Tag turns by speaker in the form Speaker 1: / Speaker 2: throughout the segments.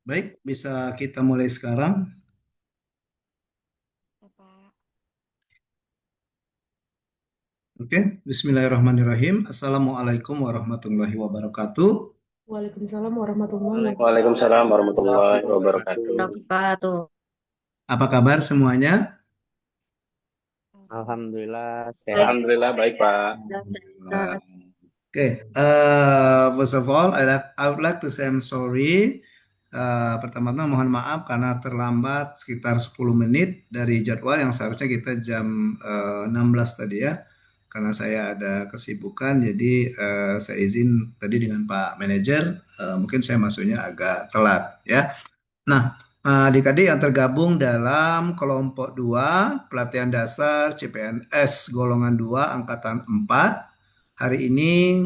Speaker 1: Baik, bisa kita mulai sekarang.
Speaker 2: Ya, Pak.
Speaker 1: Oke, Bismillahirrahmanirrahim. Assalamualaikum warahmatullahi wabarakatuh.
Speaker 2: Waalaikumsalam warahmatullahi wabarakatuh.
Speaker 3: Waalaikumsalam warahmatullahi wabarakatuh.
Speaker 4: Wabarakatuh.
Speaker 1: Apa kabar semuanya?
Speaker 3: Alhamdulillah
Speaker 4: Baik,
Speaker 3: sehat. Alhamdulillah baik Pak.
Speaker 1: Alhamdulillah.
Speaker 4: Ustaz.
Speaker 1: Oke, first of all, I would like to say I'm sorry. Pertama-tama mohon maaf karena terlambat sekitar 10 menit dari jadwal yang seharusnya kita jam 16 tadi ya. Karena saya ada kesibukan, jadi saya izin tadi dengan Pak Manajer, mungkin saya masuknya agak telat ya. Nah, adik-adik yang tergabung dalam kelompok 2 pelatihan dasar CPNS golongan 2 angkatan 4, hari ini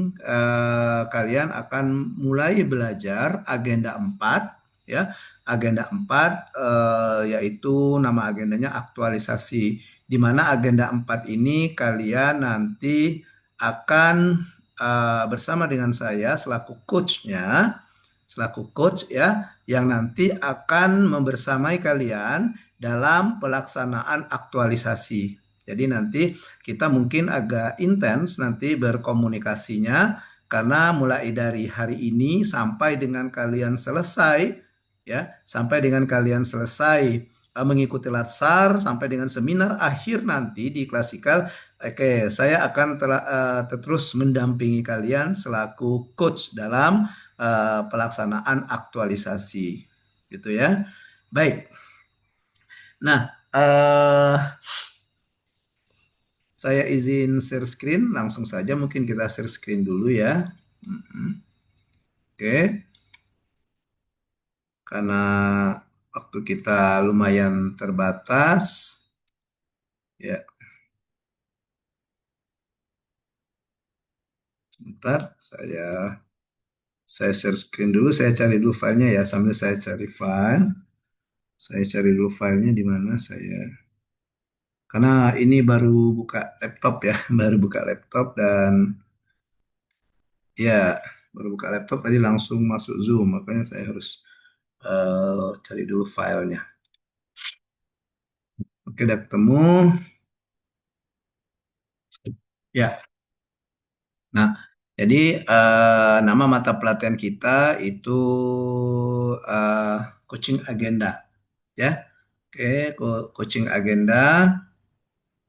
Speaker 1: kalian akan mulai belajar agenda 4 ya. Agenda 4 yaitu nama agendanya aktualisasi, di mana agenda 4 ini kalian nanti akan bersama dengan saya selaku coach ya, yang nanti akan membersamai kalian dalam pelaksanaan aktualisasi. Jadi nanti kita mungkin agak intens nanti berkomunikasinya, karena mulai dari hari ini sampai dengan kalian selesai ya, sampai dengan kalian selesai mengikuti latsar sampai dengan seminar akhir nanti di klasikal. Oke, saya akan terus mendampingi kalian selaku coach dalam pelaksanaan aktualisasi gitu ya. Baik. Nah, saya izin share screen langsung saja, mungkin kita share screen dulu ya. Oke, karena waktu kita lumayan terbatas ya. Sebentar, saya share screen dulu, saya cari dulu filenya ya, sambil saya cari file. Saya cari dulu filenya di mana saya. Karena ini baru buka laptop ya, baru buka laptop dan ya, baru buka laptop tadi langsung masuk Zoom, makanya saya harus cari dulu filenya. Oke, udah ketemu. Ya, nah, jadi nama mata pelatihan kita itu eh, coaching agenda, ya. Oke, coaching agenda.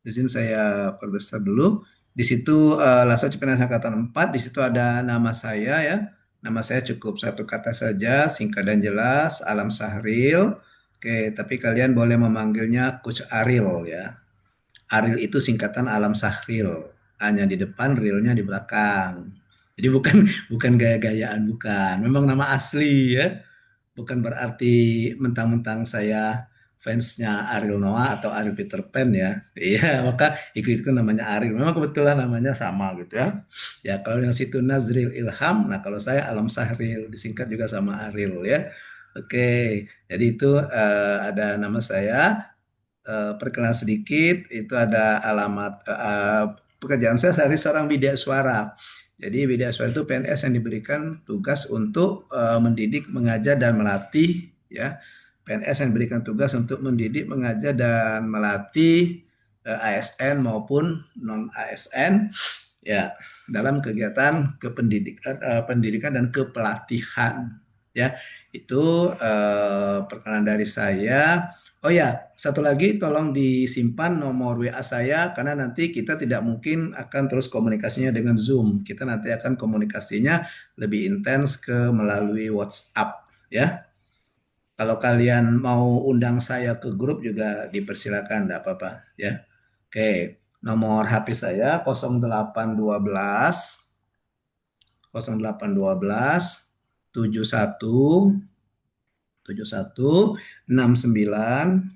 Speaker 1: Di sini saya perbesar dulu. Di situ Laskar CPNS Angkatan 4, di situ ada nama saya ya. Nama saya cukup satu kata saja, singkat dan jelas, Alam Sahril. Oke, tapi kalian boleh memanggilnya Coach Aril ya. Aril itu singkatan Alam Sahril. Hanya di depan, realnya di belakang. Jadi bukan bukan gaya-gayaan, bukan. Memang nama asli ya. Bukan berarti mentang-mentang saya fansnya Ariel Noah atau Ariel Peter Pan ya. Iya, maka ikut-ikut namanya Ariel. Memang kebetulan namanya sama gitu ya. Ya, kalau yang situ Nazril Ilham, nah kalau saya Alam Sahril, disingkat juga sama Ariel ya. Oke, jadi itu ada nama saya, perkenalan sedikit, itu ada alamat pekerjaan saya sehari seorang bidak suara. Jadi bidak suara itu PNS yang diberikan tugas untuk mendidik, mengajar dan melatih ya. PNS yang diberikan tugas untuk mendidik, mengajar dan melatih ASN maupun non ASN ya, dalam kegiatan kependidikan, pendidikan dan kepelatihan ya. Itu perkenalan dari saya. Oh ya, satu lagi tolong disimpan nomor WA saya, karena nanti kita tidak mungkin akan terus komunikasinya dengan Zoom. Kita nanti akan komunikasinya lebih intens ke melalui WhatsApp ya. Kalau kalian mau undang saya ke grup juga dipersilakan, enggak apa-apa ya. Oke, nomor HP saya 0812 0812 71 69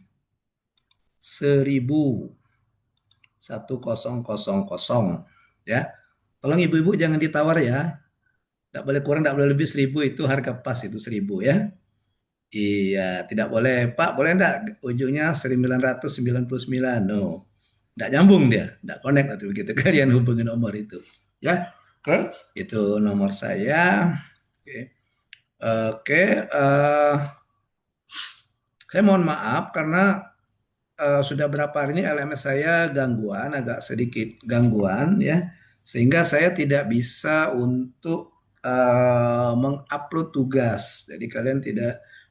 Speaker 1: 1000 1000 ya. Tolong ibu-ibu jangan ditawar ya. Tidak boleh kurang, tidak boleh lebih 1000, itu harga pas, itu 1000 ya. Iya, tidak boleh, Pak, boleh enggak ujungnya 999? No. Enggak nyambung dia, enggak connect nanti begitu kalian hubungi nomor itu. Ya. Oke, itu nomor saya. Oke. Oke, Saya mohon maaf karena sudah berapa hari ini LMS saya gangguan, agak sedikit gangguan ya, sehingga saya tidak bisa untuk mengupload tugas. Jadi kalian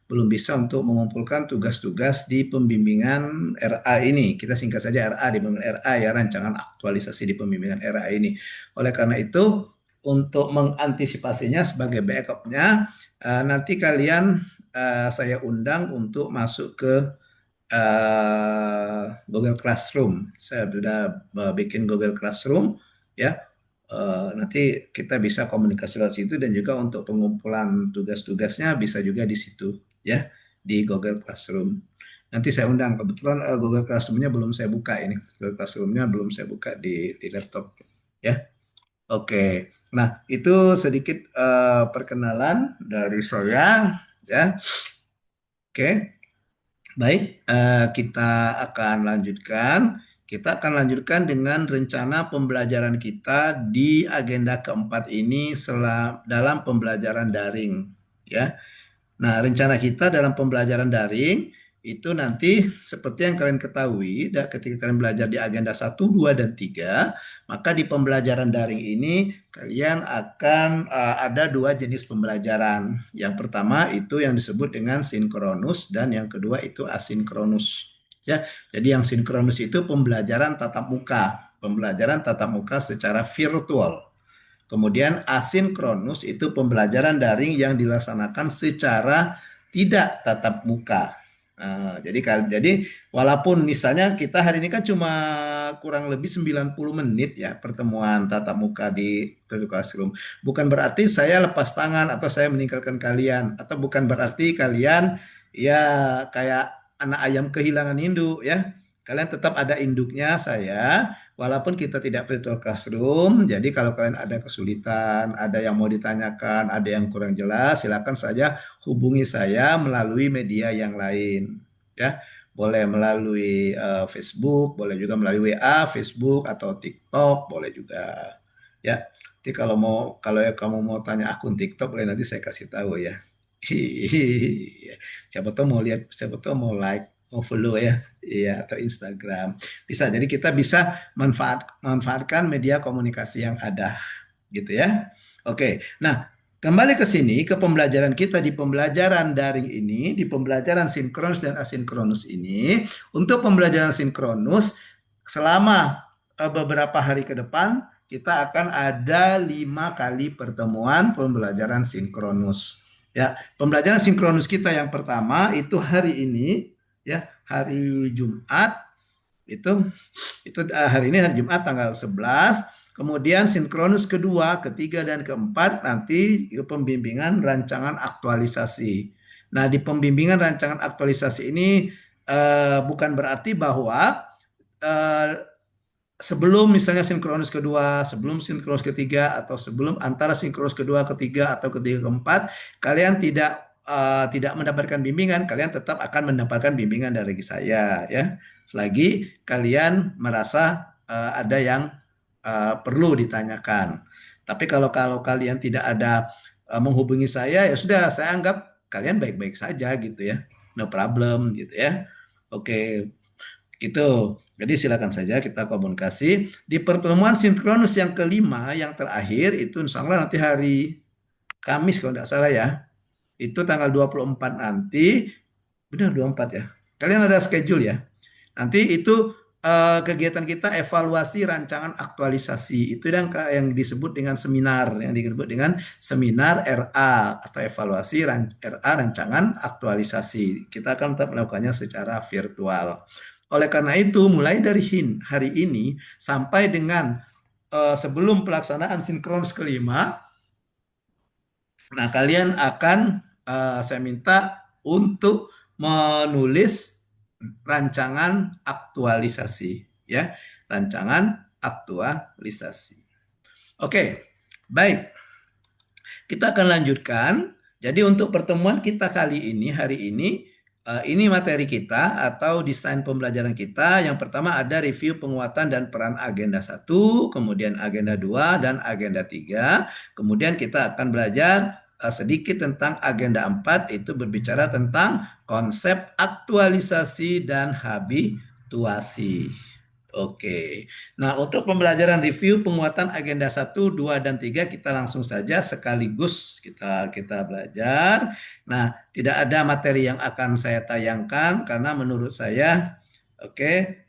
Speaker 1: belum bisa untuk mengumpulkan tugas-tugas di pembimbingan RA ini. Kita singkat saja RA di pembimbingan RA ya, rancangan aktualisasi di pembimbingan RA ini. Oleh karena itu, untuk mengantisipasinya sebagai backupnya, nanti kalian saya undang untuk masuk ke Google Classroom. Saya sudah bikin Google Classroom ya. Nanti kita bisa komunikasi lewat situ dan juga untuk pengumpulan tugas-tugasnya bisa juga di situ ya di Google Classroom. Nanti saya undang. Kebetulan Google Classroom-nya belum saya buka ini. Google Classroom-nya belum saya buka di laptop ya. Oke. Nah, itu sedikit perkenalan dari saya ya. Oke. Baik, kita akan lanjutkan. Kita akan lanjutkan dengan rencana pembelajaran kita di agenda keempat ini dalam pembelajaran daring. Ya, nah, rencana kita dalam pembelajaran daring itu nanti seperti yang kalian ketahui, ketika kalian belajar di agenda 1, 2, dan 3, maka di pembelajaran daring ini kalian akan ada dua jenis pembelajaran. Yang pertama itu yang disebut dengan sinkronus dan yang kedua itu asinkronus. Ya, jadi yang sinkronus itu pembelajaran tatap muka, secara virtual. Kemudian asinkronus itu pembelajaran daring yang dilaksanakan secara tidak tatap muka. Nah, jadi walaupun misalnya kita hari ini kan cuma kurang lebih 90 menit ya pertemuan tatap muka di Google Classroom. Bukan berarti saya lepas tangan atau saya meninggalkan kalian atau bukan berarti kalian ya kayak anak ayam kehilangan induk ya. Kalian tetap ada induknya saya. Walaupun kita tidak virtual classroom, jadi kalau kalian ada kesulitan, ada yang mau ditanyakan, ada yang kurang jelas, silakan saja hubungi saya melalui media yang lain. Ya, boleh melalui Facebook, boleh juga melalui WA, Facebook atau TikTok, boleh juga. Ya, nanti kalau kamu mau tanya akun TikTok, boleh nanti saya kasih tahu ya. Siapa tahu mau lihat, siapa tahu mau like, mau follow ya, iya atau Instagram. Bisa. Jadi kita bisa manfaatkan media komunikasi yang ada, gitu ya. Oke. Nah, kembali ke sini ke pembelajaran kita di pembelajaran daring ini, di pembelajaran sinkronus dan asinkronus ini. Untuk pembelajaran sinkronus selama beberapa hari ke depan kita akan ada 5 kali pertemuan pembelajaran sinkronus. Ya, pembelajaran sinkronus kita yang pertama itu hari ini ya, hari Jumat itu hari ini hari Jumat tanggal 11. Kemudian sinkronus kedua, ketiga, dan keempat nanti pembimbingan rancangan aktualisasi. Nah, di pembimbingan rancangan aktualisasi ini bukan berarti bahwa eh, sebelum misalnya sinkronus kedua, sebelum sinkronus ketiga, atau sebelum antara sinkronus kedua, ketiga, atau ketiga keempat, kalian tidak mendapatkan bimbingan, kalian tetap akan mendapatkan bimbingan dari saya ya. Selagi kalian merasa ada yang perlu ditanyakan. Tapi kalau kalian tidak ada menghubungi saya, ya sudah, saya anggap kalian baik-baik saja gitu ya. No problem gitu ya. Oke, gitu. Jadi silakan saja kita komunikasi. Di pertemuan sinkronus yang kelima, yang terakhir, itu insya Allah nanti hari Kamis kalau tidak salah ya. Itu tanggal 24 nanti. Benar 24 ya. Kalian ada schedule ya. Nanti itu kegiatan kita evaluasi rancangan aktualisasi. Itu yang disebut dengan seminar. Yang disebut dengan seminar RA atau evaluasi RA rancangan aktualisasi. Kita akan tetap melakukannya secara virtual. Oleh karena itu, mulai dari hari ini sampai dengan sebelum pelaksanaan sinkronus kelima, nah kalian akan saya minta untuk menulis rancangan aktualisasi, ya, rancangan aktualisasi. Oke, baik. Kita akan lanjutkan. Jadi untuk pertemuan kita kali ini, hari ini materi kita atau desain pembelajaran kita. Yang pertama ada review penguatan dan peran agenda 1, kemudian agenda 2 dan agenda 3. Kemudian kita akan belajar sedikit tentang agenda 4 itu berbicara tentang konsep aktualisasi dan habituasi. Oke. Nah, untuk pembelajaran review penguatan agenda 1, 2, dan 3 kita langsung saja sekaligus kita belajar. Nah, tidak ada materi yang akan saya tayangkan karena menurut saya oke,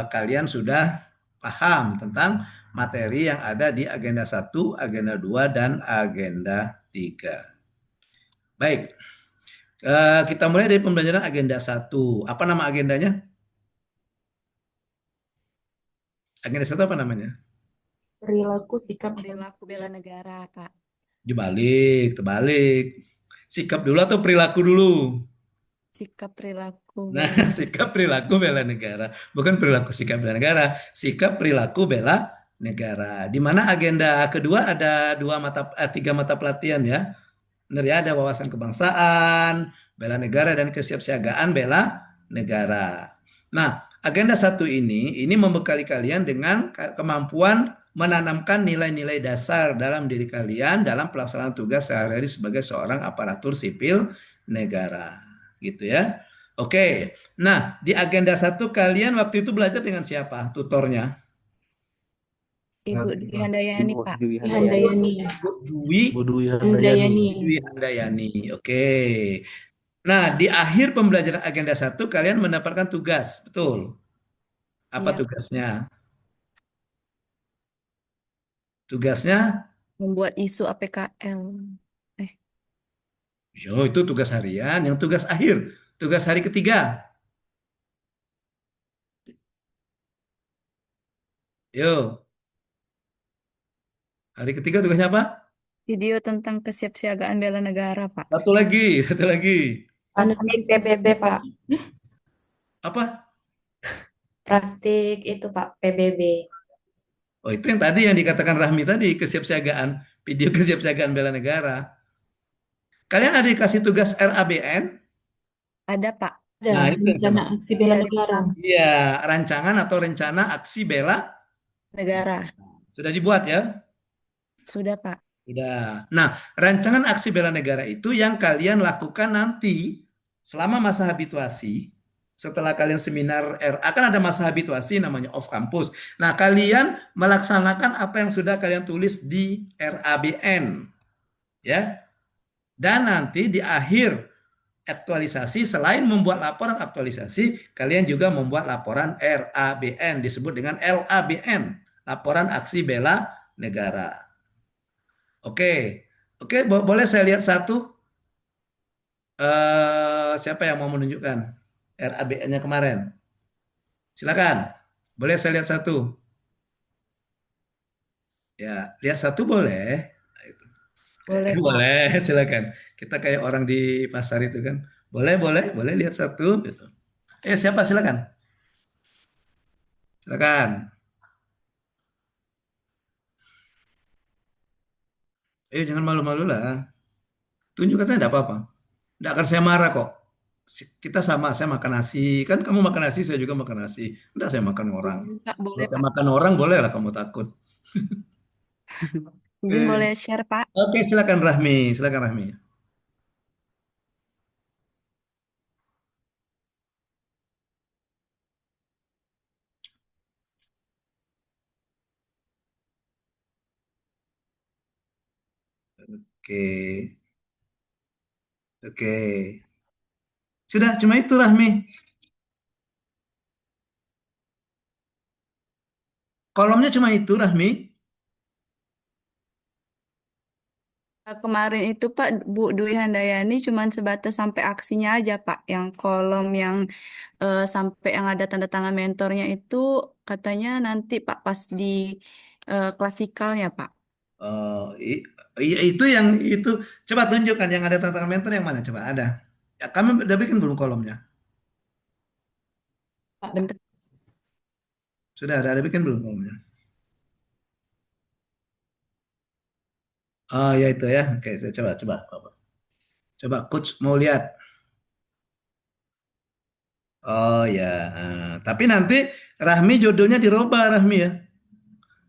Speaker 1: kalian sudah paham tentang materi yang ada di agenda 1, agenda 2, dan agenda 3. Baik, kita mulai dari pembelajaran agenda 1. Apa nama agendanya? Agenda 1 apa namanya?
Speaker 2: Perilaku sikap
Speaker 4: Perilaku bela negara, Pak.
Speaker 1: Terbalik. Sikap dulu atau perilaku dulu?
Speaker 4: Sikap perilaku
Speaker 1: Nah,
Speaker 4: bela negara.
Speaker 1: sikap perilaku bela negara. Bukan perilaku sikap bela negara. Sikap perilaku bela negara. Di mana agenda kedua ada tiga mata pelatihan ya. Benar ya, ada wawasan kebangsaan, bela negara, dan kesiapsiagaan bela negara. Nah, agenda 1 ini membekali kalian dengan kemampuan menanamkan nilai-nilai dasar dalam diri kalian dalam pelaksanaan tugas sehari-hari sebagai seorang aparatur sipil negara. Gitu ya. Oke, nah di agenda 1 kalian waktu itu belajar dengan siapa tutornya?
Speaker 4: Ibu Dwi Handayani, Pak.
Speaker 2: Handayani.
Speaker 1: Dwi
Speaker 5: Bu Dwi
Speaker 2: Handayani.
Speaker 1: Dwi Handayani. Oke. Nah, di akhir pembelajaran agenda 1 kalian mendapatkan tugas, betul? Apa
Speaker 4: Iya,
Speaker 1: tugasnya? Tugasnya,
Speaker 4: membuat isu APKL. Eh,
Speaker 1: itu tugas harian. Yang tugas akhir, tugas hari ketiga. Yo, hari ketiga tugasnya apa?
Speaker 4: video tentang kesiapsiagaan bela negara, Pak.
Speaker 1: Satu lagi, satu lagi.
Speaker 2: Praktik PBB, Pak.
Speaker 1: Apa?
Speaker 2: Praktik itu, Pak, PBB.
Speaker 1: Oh, itu yang tadi yang dikatakan Rahmi tadi, kesiapsiagaan, video kesiapsiagaan bela negara. Kalian ada dikasih tugas RABN?
Speaker 4: Ada, Pak.
Speaker 2: Ada
Speaker 1: Nah, itu yang saya
Speaker 2: rencana
Speaker 1: maksud.
Speaker 2: aksi bela
Speaker 4: Iya,
Speaker 2: negara.
Speaker 1: Iya, rancangan atau rencana aksi bela
Speaker 4: negara.
Speaker 1: sudah dibuat ya?
Speaker 4: Sudah, Pak.
Speaker 1: Sudah. Nah, rancangan aksi bela negara itu yang kalian lakukan nanti selama masa habituasi. Setelah kalian seminar RA, kan ada masa habituasi namanya off campus. Nah, kalian melaksanakan apa yang sudah kalian tulis di RABN. Ya. Dan nanti di akhir aktualisasi, selain membuat laporan aktualisasi, kalian juga membuat laporan RABN, disebut dengan LABN, laporan aksi bela negara. Oke, oke, boleh saya lihat satu? Siapa yang mau menunjukkan RABN-nya kemarin? Silakan, boleh saya lihat satu? Ya, lihat satu boleh.
Speaker 4: Boleh, Pak.
Speaker 1: Boleh, silakan. Kita kayak orang di pasar itu kan. Boleh, boleh, boleh lihat satu. Gitu. Siapa silakan? Silakan. Jangan malu-malu lah. Tunjukkan saya tidak apa-apa. Tidak akan saya marah kok. Kita sama, saya makan nasi. Kan kamu makan nasi, saya juga makan nasi. Tidak, saya makan orang.
Speaker 4: Pak,
Speaker 1: Kalau
Speaker 4: boleh,
Speaker 1: saya
Speaker 4: Pak.
Speaker 1: makan orang, boleh lah kamu takut.
Speaker 4: Izin boleh share, Pak.
Speaker 1: Oke, silakan Rahmi. Silakan Rahmi. Oke. Oke. Sudah, cuma itu Rahmi. Kolomnya cuma itu Rahmi.
Speaker 4: Kemarin itu Pak Bu Dwi Handayani cuman sebatas sampai aksinya aja Pak. Yang kolom yang sampai yang ada tanda tangan mentornya itu katanya nanti Pak pas di klasikalnya Pak.
Speaker 1: Iya itu yang itu. Coba tunjukkan yang ada tantangan mentor yang mana? Coba ada. Ya, kami udah bikin belum kolomnya?
Speaker 4: Bentar.
Speaker 1: Sudah ada bikin belum kolomnya? Oh ya itu ya. Oke, saya coba coba. Coba coach mau lihat. Oh ya. Tapi nanti Rahmi judulnya dirubah Rahmi ya.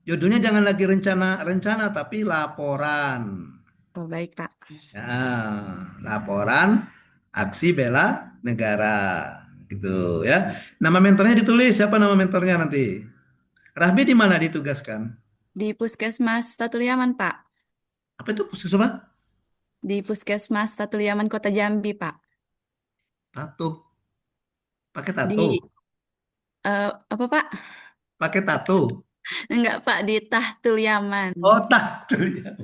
Speaker 1: Judulnya jangan lagi rencana-rencana tapi laporan.
Speaker 4: Oh, baik, Pak.
Speaker 1: Nah, laporan aksi bela negara gitu ya. Nama mentornya ditulis, siapa nama mentornya nanti? Rahmi di mana ditugaskan?
Speaker 4: Di Puskesmas Tatuliaman, Pak.
Speaker 1: Apa itu puskesmas?
Speaker 4: Di Puskesmas Tatuliaman Kota Jambi, Pak.
Speaker 1: Tato. Pakai tato.
Speaker 4: Di, apa, Pak?
Speaker 1: Pakai tato.
Speaker 4: Enggak, Pak, di Tahtuliaman.
Speaker 1: Oh, tato ya.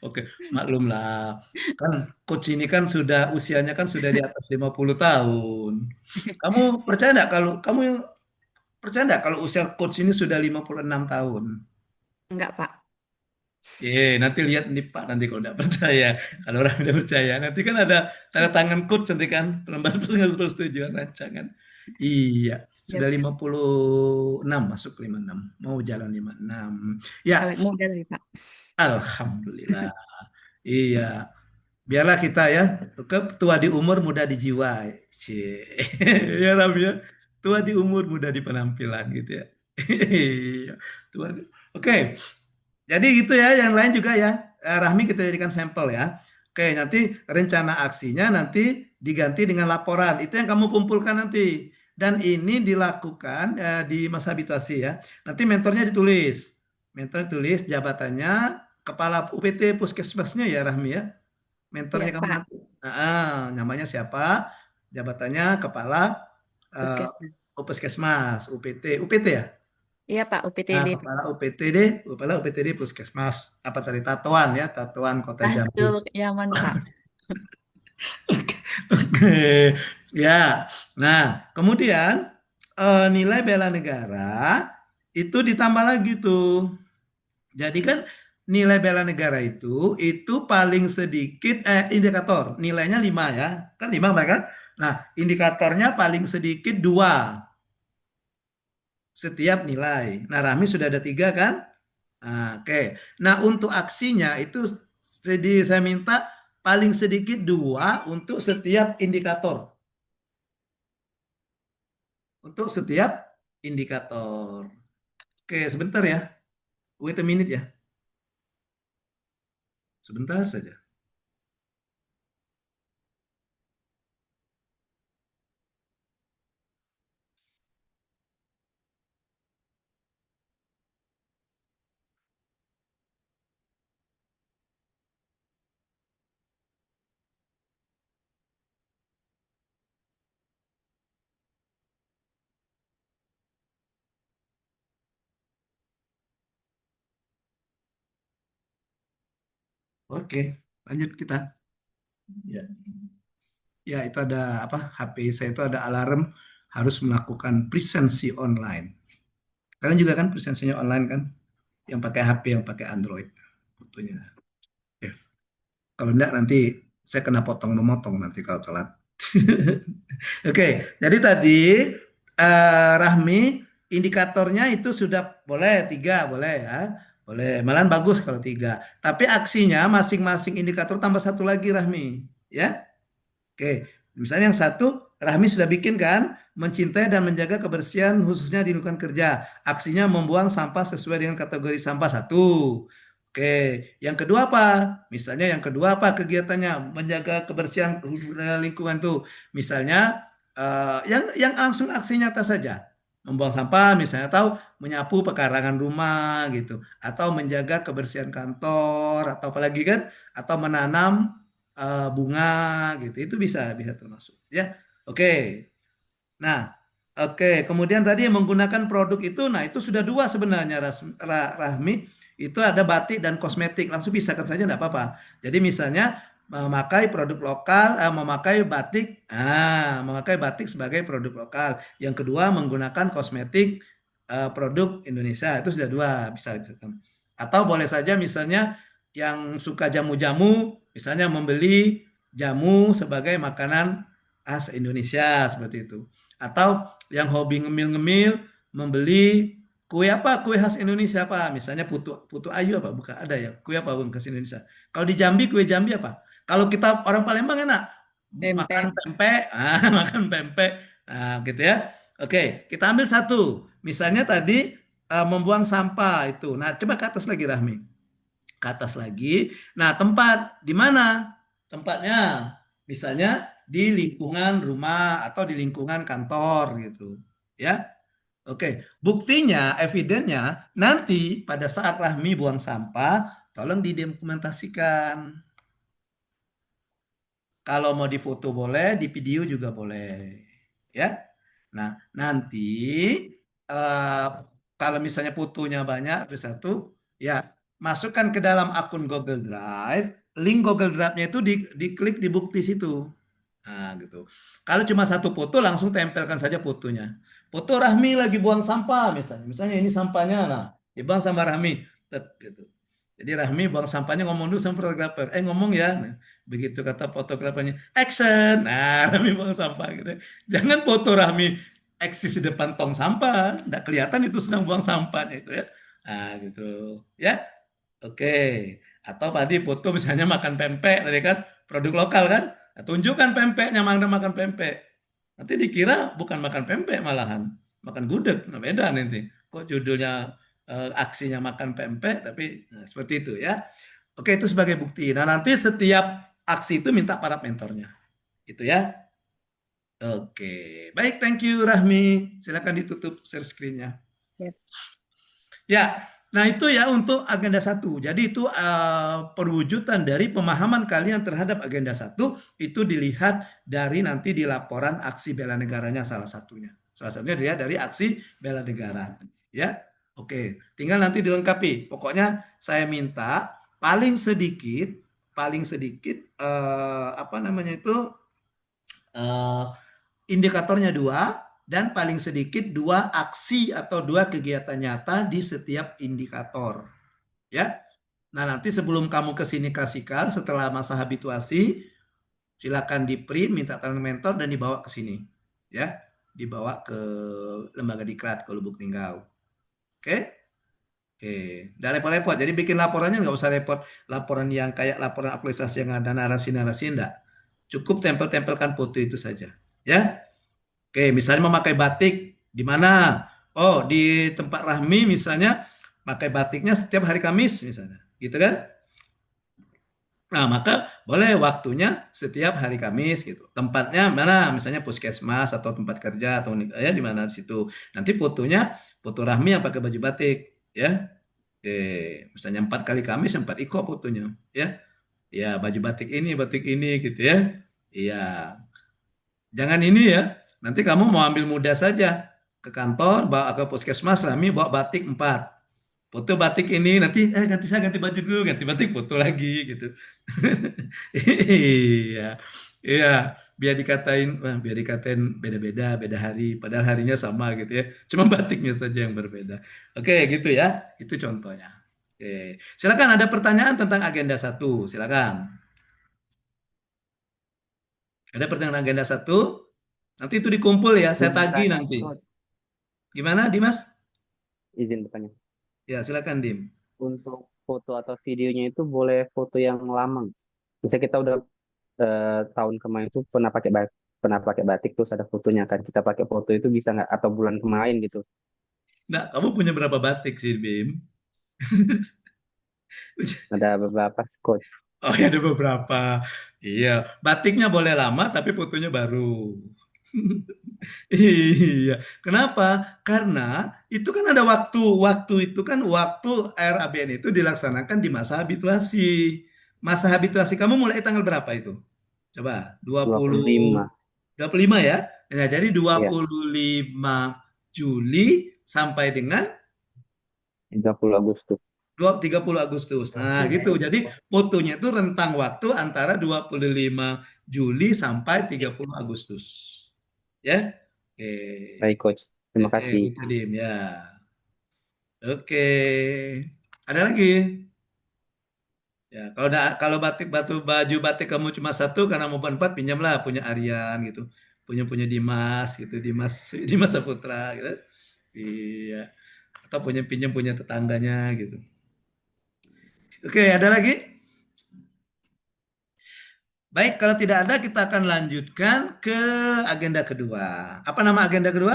Speaker 1: Oke, maklum lah. Kan coach ini kan sudah usianya kan sudah di atas 50 tahun. Kamu percaya enggak kalau kamu percaya enggak kalau usia coach ini sudah 56 tahun?
Speaker 4: Enggak, Pak.
Speaker 1: Nanti lihat nih Pak, nanti kalau nggak percaya. Kalau orang tidak percaya, nanti kan ada tanda tangan coach nanti kan, lembar persetujuan rancangan. Iya,
Speaker 4: Ya,
Speaker 1: sudah 56, masuk 56, mau jalan 56. Ya,
Speaker 4: awet muda tapi, Pak.
Speaker 1: Alhamdulillah. Iya, biarlah kita ya, tua di umur, muda di jiwa. Cie. Ya Ram ya, tua di umur, muda di penampilan gitu ya. Iya, tua. Oke. Jadi gitu ya, yang lain juga ya. Rahmi kita jadikan sampel ya. Oke, nanti rencana aksinya nanti diganti dengan laporan. Itu yang kamu kumpulkan nanti. Dan ini dilakukan di masa habituasi ya. Nanti mentornya ditulis. Mentor tulis jabatannya kepala UPT Puskesmasnya ya Rahmi ya. Mentornya
Speaker 4: Ya,
Speaker 1: kamu
Speaker 4: Pak.
Speaker 1: nanti. Namanya siapa? Jabatannya kepala eh,
Speaker 4: Puskesmas.
Speaker 1: Puskesmas, UPT. UPT ya?
Speaker 4: Iya, Pak,
Speaker 1: Nah,
Speaker 4: UPTD.
Speaker 1: kepala UPTD Puskesmas, apa tadi Tatuan ya, Tatuan Kota Jambi.
Speaker 4: Tahtuliaman, Pak.
Speaker 1: Oke, ya. Nah, kemudian nilai bela negara itu ditambah lagi tuh. Jadi kan nilai bela negara itu paling sedikit indikator nilainya 5 ya, kan 5 mereka. Nah, indikatornya paling sedikit 2 setiap nilai. Nah, Rami sudah ada 3 kan? Nah, oke. Nah, untuk aksinya itu saya minta paling sedikit 2 untuk setiap indikator. Untuk setiap indikator. Oke, sebentar ya. Wait a minute ya. Sebentar saja. Oke, lanjut kita. Ya. Ya, itu ada apa? HP saya itu ada alarm harus melakukan presensi online. Kalian juga kan presensinya online kan? Yang pakai HP, yang pakai Android fotonya. Ya. Kalau enggak nanti saya kena potong memotong nanti kalau telat. Oke, jadi tadi Rahmi indikatornya itu sudah boleh 3, boleh ya. Boleh, malahan bagus kalau 3. Tapi aksinya masing-masing indikator tambah 1 lagi Rahmi. Ya, oke. Misalnya yang satu, Rahmi sudah bikin kan, mencintai dan menjaga kebersihan khususnya di lingkungan kerja. Aksinya membuang sampah sesuai dengan kategori sampah 1. Oke, yang kedua apa? Misalnya yang kedua apa kegiatannya? Menjaga kebersihan lingkungan tuh. Misalnya yang langsung aksi nyata saja. Membuang sampah misalnya atau menyapu pekarangan rumah gitu atau menjaga kebersihan kantor atau apalagi kan atau menanam bunga gitu. Itu bisa bisa termasuk ya. Oke. Nah, oke. Kemudian tadi yang menggunakan produk itu, nah itu sudah 2 sebenarnya Rahmi. Itu ada batik dan kosmetik. Langsung pisahkan saja enggak apa-apa. Jadi misalnya memakai produk lokal, memakai batik sebagai produk lokal. Yang kedua menggunakan kosmetik produk Indonesia. Itu sudah 2 bisa. Atau boleh saja misalnya yang suka jamu-jamu, misalnya membeli jamu sebagai makanan khas Indonesia seperti itu. Atau yang hobi ngemil-ngemil membeli kue apa? Kue khas Indonesia apa? Misalnya putu putu ayu apa? Bukan ada ya. Kue apa bang khas Indonesia? Kalau di Jambi kue Jambi apa? Kalau kita orang Palembang enak makan
Speaker 4: Pempek.
Speaker 1: pempek, makan pempek, nah gitu ya. Oke, kita ambil satu. Misalnya tadi membuang sampah itu. Nah, coba ke atas lagi Rahmi. ke atas lagi. Nah, tempat di mana? Tempatnya misalnya di lingkungan rumah atau di lingkungan kantor gitu. Ya. Oke, buktinya, evidennya nanti pada saat Rahmi buang sampah, tolong didokumentasikan. Kalau mau difoto boleh, di video juga boleh. Ya. Nah, nanti eh, kalau misalnya fotonya banyak terus satu, ya masukkan ke dalam akun Google Drive, link Google Drive-nya itu diklik di bukti situ. Nah, gitu. Kalau cuma satu foto langsung tempelkan saja fotonya. Foto Rahmi lagi buang sampah misalnya. Misalnya ini sampahnya, nah dibuang sama Rahmi. Tet, gitu. Jadi Rahmi buang sampahnya ngomong dulu sama fotografer. Ngomong ya. Nah, begitu kata fotografernya, action. Nah, Rahmi buang sampah gitu. Jangan foto Rahmi eksis di depan tong sampah. Nggak kelihatan itu sedang buang sampah itu ya. Nah, gitu. Ya, oke. Atau tadi foto misalnya makan pempek tadi kan, produk lokal kan. Nah, tunjukkan pempeknya, mana makan pempek. Nanti dikira bukan makan pempek malahan, makan gudeg. Nah, beda nanti. Kok judulnya aksinya makan pempek, tapi nah, seperti itu ya. Oke, itu sebagai bukti. Nah, nanti setiap aksi itu minta para mentornya. Itu ya. Oke, baik, thank you Rahmi. Silakan ditutup share screen-nya.
Speaker 2: Ya.
Speaker 1: Ya, nah itu ya untuk agenda satu. Jadi itu perwujudan dari pemahaman kalian terhadap agenda satu itu dilihat dari nanti di laporan aksi bela negaranya salah satunya. Salah satunya dilihat dari aksi bela negara. Ya, oke. Tinggal nanti dilengkapi. Pokoknya saya minta paling sedikit apa namanya itu eh, indikatornya dua dan paling sedikit dua aksi atau dua kegiatan nyata di setiap indikator. Ya. Nah, nanti sebelum kamu ke sini kasihkan setelah masa habituasi, silakan di print, minta tanda mentor dan dibawa ke sini. Ya, dibawa ke lembaga diklat ke Lubuk Linggau. Oke? Oke, nggak repot-repot. Jadi bikin laporannya nggak usah repot. Laporan yang kayak laporan aktualisasi yang ada narasi-narasi enggak. Cukup tempel-tempelkan foto itu saja. Ya. Oke, misalnya memakai batik di mana? Oh, di tempat Rahmi misalnya pakai batiknya setiap hari Kamis misalnya. Gitu kan? Nah, maka boleh waktunya setiap hari Kamis gitu. Tempatnya mana? Misalnya puskesmas atau tempat kerja atau ya di mana di situ. Nanti fotonya foto Rahmi yang pakai baju batik ya. Oke, misalnya 4 kali Kamis 4 fotonya ya. Ya, baju batik ini gitu ya. Iya. Jangan ini ya. Nanti kamu mau ambil muda saja ke kantor, bawa ke puskesmas, Rami bawa batik 4. Foto batik ini nanti ganti saya ganti baju dulu, ganti batik foto lagi gitu. Iya. Iya, biar dikatain beda-beda, beda hari, padahal harinya sama gitu ya. Cuma batiknya saja yang berbeda. Oke, gitu ya. Itu contohnya. Oke. Silakan ada pertanyaan tentang agenda satu, silakan. Ada pertanyaan agenda satu? Nanti itu dikumpul ya, saya
Speaker 5: Izin
Speaker 1: tagih
Speaker 5: bertanya,
Speaker 1: nanti.
Speaker 5: Coach.
Speaker 1: Gimana, Dimas?
Speaker 5: Izin bertanya.
Speaker 1: Ya, silakan, Dim.
Speaker 5: Untuk foto atau videonya itu boleh foto yang lama. Misalnya kita udah tahun kemarin itu pernah pakai batik terus ada fotonya kan kita pakai foto itu bisa nggak atau bulan kemarin gitu.
Speaker 1: Nah, kamu punya berapa batik sih, Bim?
Speaker 5: Ada beberapa Coach.
Speaker 1: Oh, ya ada beberapa. Iya, batiknya boleh lama, tapi fotonya baru. Iya, kenapa? Karena itu kan ada waktu. Waktu itu kan waktu RABN itu dilaksanakan di masa habituasi. Masa habituasi kamu mulai tanggal berapa itu? Coba, dua
Speaker 5: dua
Speaker 1: puluh
Speaker 5: puluh lima
Speaker 1: 25 ya. Nah, jadi dua
Speaker 5: ya
Speaker 1: puluh lima Juli sampai dengan
Speaker 5: 30 Agustus.
Speaker 1: 30 Agustus. Nah, gitu. Jadi fotonya itu rentang waktu antara 25 Juli sampai 30 Agustus. Ya. Oke.
Speaker 5: Baik Coach, terima
Speaker 1: Oke,
Speaker 5: kasih.
Speaker 1: gitu Dim ya. Oke. Ada lagi? Ya, kalau batik baju batik kamu cuma satu karena mau empat pinjamlah punya Aryan gitu. Punya punya Dimas gitu, Dimas Dimas Saputra gitu. Iya. Atau pinjam punya tetangganya gitu. Oke, ada lagi? Baik, kalau tidak ada kita akan lanjutkan ke agenda kedua. Apa nama agenda kedua?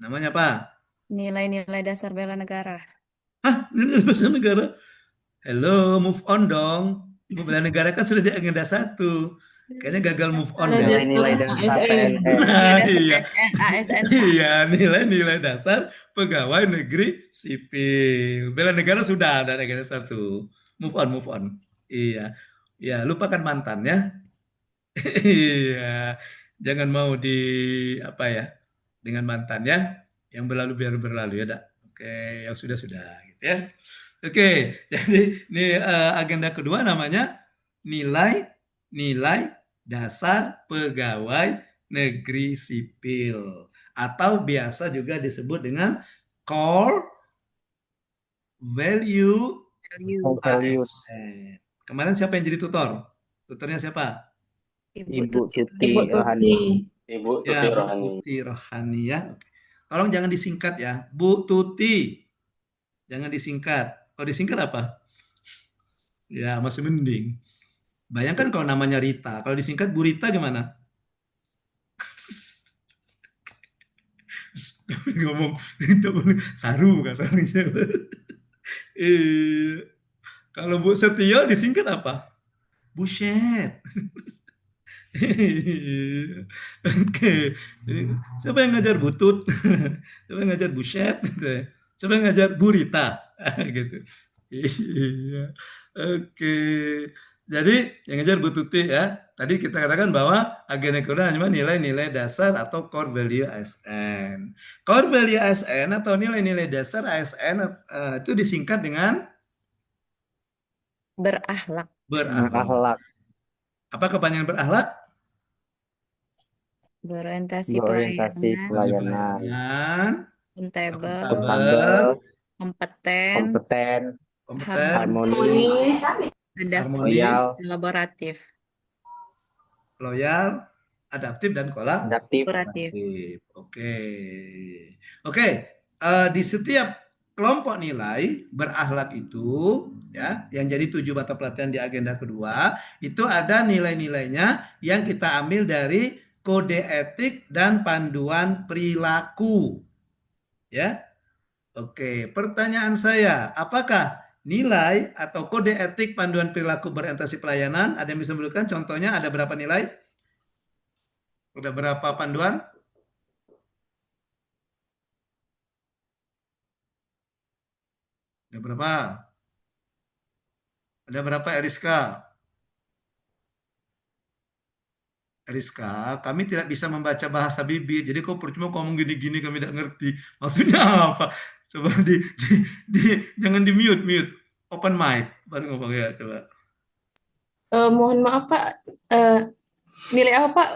Speaker 1: Namanya apa?
Speaker 4: Nilai-nilai dasar bela negara.
Speaker 1: Hah? Nilai bahasa negara? Hello, move on dong. Bela negara kan sudah di agenda 1. Kayaknya gagal move on
Speaker 2: Ada
Speaker 1: deh.
Speaker 5: Nilai-nilai
Speaker 2: dasar
Speaker 5: dasar
Speaker 2: ASN.
Speaker 5: PNS.
Speaker 1: Nah,
Speaker 4: Nilai dasar
Speaker 1: iya.
Speaker 4: ASN, Pak.
Speaker 1: Iya, nilai-nilai dasar pegawai negeri sipil. Bela negara sudah ada agenda 1. Move on, move on. Iya. Ya, lupakan mantan ya. Iya. Jangan mau di apa ya? Dengan mantan ya. Yang berlalu biar berlalu ya, Dak. Oke, yang sudah-sudah gitu ya. Oke, jadi ini agenda kedua namanya nilai nilai dasar pegawai negeri sipil atau biasa juga disebut dengan core value
Speaker 4: Value.
Speaker 5: Values.
Speaker 1: ASN. Kemarin siapa yang jadi tutor? Tutornya siapa?
Speaker 4: Ibu
Speaker 5: Ibu
Speaker 4: Tuti.
Speaker 5: Tuti
Speaker 2: Ibu
Speaker 5: Rohani.
Speaker 2: Tuti.
Speaker 3: Ibu
Speaker 1: Ya,
Speaker 3: Tuti
Speaker 1: Bu
Speaker 3: Rohani.
Speaker 1: Tuti Rohani ya. Oke. Tolong jangan disingkat ya, Bu Tuti. Jangan disingkat. Kalau disingkat apa? Ya, masih mending. Bayangkan kalau namanya Rita, kalau disingkat Bu Rita gimana? Ngomong saru kata orang Jawa. Kalau Bu Setio disingkat apa? Buset. Oke. Jadi, siapa yang ngajar butut? Siapa yang ngajar buset? Gitu ya. Siapa yang ngajar burita? Gitu. Iya. Oke. Jadi yang ngajar Bu Tuti ya. Tadi kita katakan bahwa agenda kedua hanya nilai-nilai dasar atau core value ASN. Core value ASN atau nilai-nilai dasar ASN itu disingkat dengan
Speaker 4: Berakhlak.
Speaker 1: berakhlak.
Speaker 5: Akhlak.
Speaker 1: Apa kepanjangan berakhlak?
Speaker 4: Berorientasi
Speaker 5: Berorientasi
Speaker 4: pelayanan.
Speaker 5: pelayanan.
Speaker 1: Pelayanan,
Speaker 4: Akuntabel.
Speaker 1: akuntabel,
Speaker 4: Kompeten.
Speaker 5: Kompeten.
Speaker 1: kompeten,
Speaker 5: Harmonis.
Speaker 4: Adaptif.
Speaker 5: Loyal.
Speaker 4: Kolaboratif.
Speaker 1: loyal, adaptif dan
Speaker 5: Adaptif.
Speaker 4: Kolaboratif.
Speaker 1: kolaboratif. Oke. Oke, di setiap kelompok nilai berakhlak itu ya, yang jadi 7 mata pelatihan di agenda kedua, itu ada nilai-nilainya yang kita ambil dari kode etik dan panduan perilaku. Ya. Oke, pertanyaan saya, apakah nilai atau kode etik panduan perilaku berorientasi pelayanan, ada yang bisa menunjukkan contohnya ada berapa nilai? Ada berapa panduan? Ada berapa? Ada berapa Eriska? Eriska, kami tidak bisa membaca bahasa bibir, jadi kau percuma ngomong gini-gini kami tidak ngerti. Maksudnya apa? Coba jangan di mute, mute. Open mic, baru ngomong ya, coba.
Speaker 2: Mohon maaf Pak, nilai apa Pak?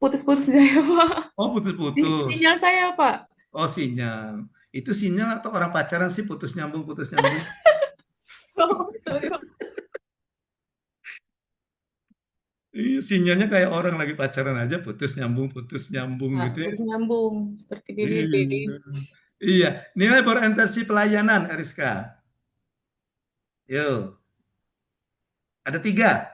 Speaker 2: Putus-putus saya Pak.
Speaker 1: Oh, putus-putus.
Speaker 2: Sinyal saya Pak.
Speaker 1: Oh, sinyal. Itu sinyal atau orang pacaran sih putus nyambung, putus nyambung.
Speaker 2: Oh, sorry Pak.
Speaker 1: Iya, sinyalnya kayak orang lagi pacaran aja putus nyambung
Speaker 2: Nah,
Speaker 1: gitu ya.
Speaker 2: putus nyambung seperti BBB.
Speaker 1: Iya. Iya, nilai berorientasi pelayanan, Eriska. Yo, ada 3.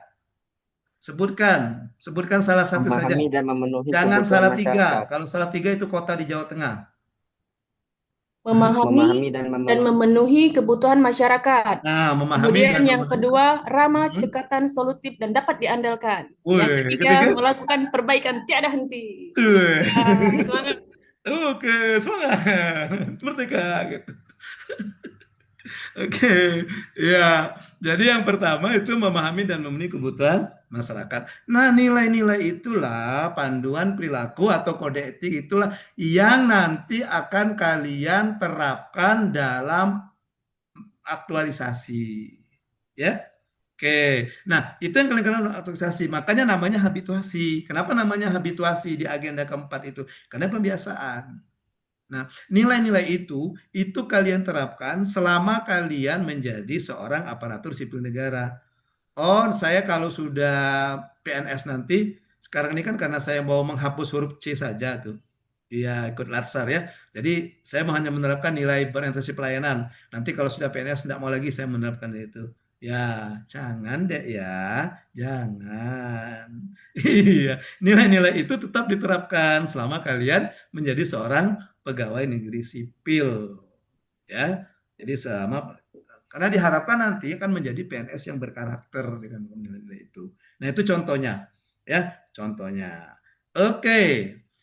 Speaker 1: Sebutkan salah satu saja.
Speaker 5: Memahami dan memenuhi
Speaker 1: Jangan
Speaker 5: kebutuhan
Speaker 1: salah 3.
Speaker 5: masyarakat.
Speaker 1: Kalau salah 3 itu kota di Jawa Tengah.
Speaker 2: Memahami
Speaker 5: dan
Speaker 2: dan memenuhi kebutuhan masyarakat.
Speaker 1: Nah, memahami
Speaker 2: Kemudian
Speaker 1: dan
Speaker 2: yang kedua, ramah,
Speaker 1: Hmm.
Speaker 2: cekatan, solutif, dan dapat diandalkan.
Speaker 1: Wih,
Speaker 2: Yang ketiga,
Speaker 1: ketiga?
Speaker 2: melakukan perbaikan tiada henti.
Speaker 1: Tuh.
Speaker 2: Ya, semangat.
Speaker 1: Oke, semangat. Merdeka gitu. Oke, ya. Jadi yang pertama itu memahami dan memenuhi kebutuhan masyarakat. Nah, nilai-nilai itulah panduan perilaku atau kode etik itulah yang nanti akan kalian terapkan dalam aktualisasi. Ya. Oke, nah itu yang kalian aktualisasi. Makanya namanya habituasi. Kenapa namanya habituasi di agenda keempat itu? Karena pembiasaan. Nah, nilai-nilai itu kalian terapkan selama kalian menjadi seorang aparatur sipil negara. Oh, saya kalau sudah PNS nanti, sekarang ini kan karena saya mau menghapus huruf C saja tuh. Iya, ikut Latsar ya. Jadi, saya mau hanya menerapkan nilai berorientasi pelayanan. Nanti kalau sudah PNS tidak mau lagi saya menerapkan itu. Ya, jangan deh ya. Jangan. Iya, nilai-nilai itu tetap diterapkan selama kalian menjadi seorang pegawai negeri sipil. Ya. Jadi selama Karena diharapkan nanti akan menjadi PNS yang berkarakter dengan nilai-nilai itu. Nah, itu contohnya. Ya, contohnya. Oke,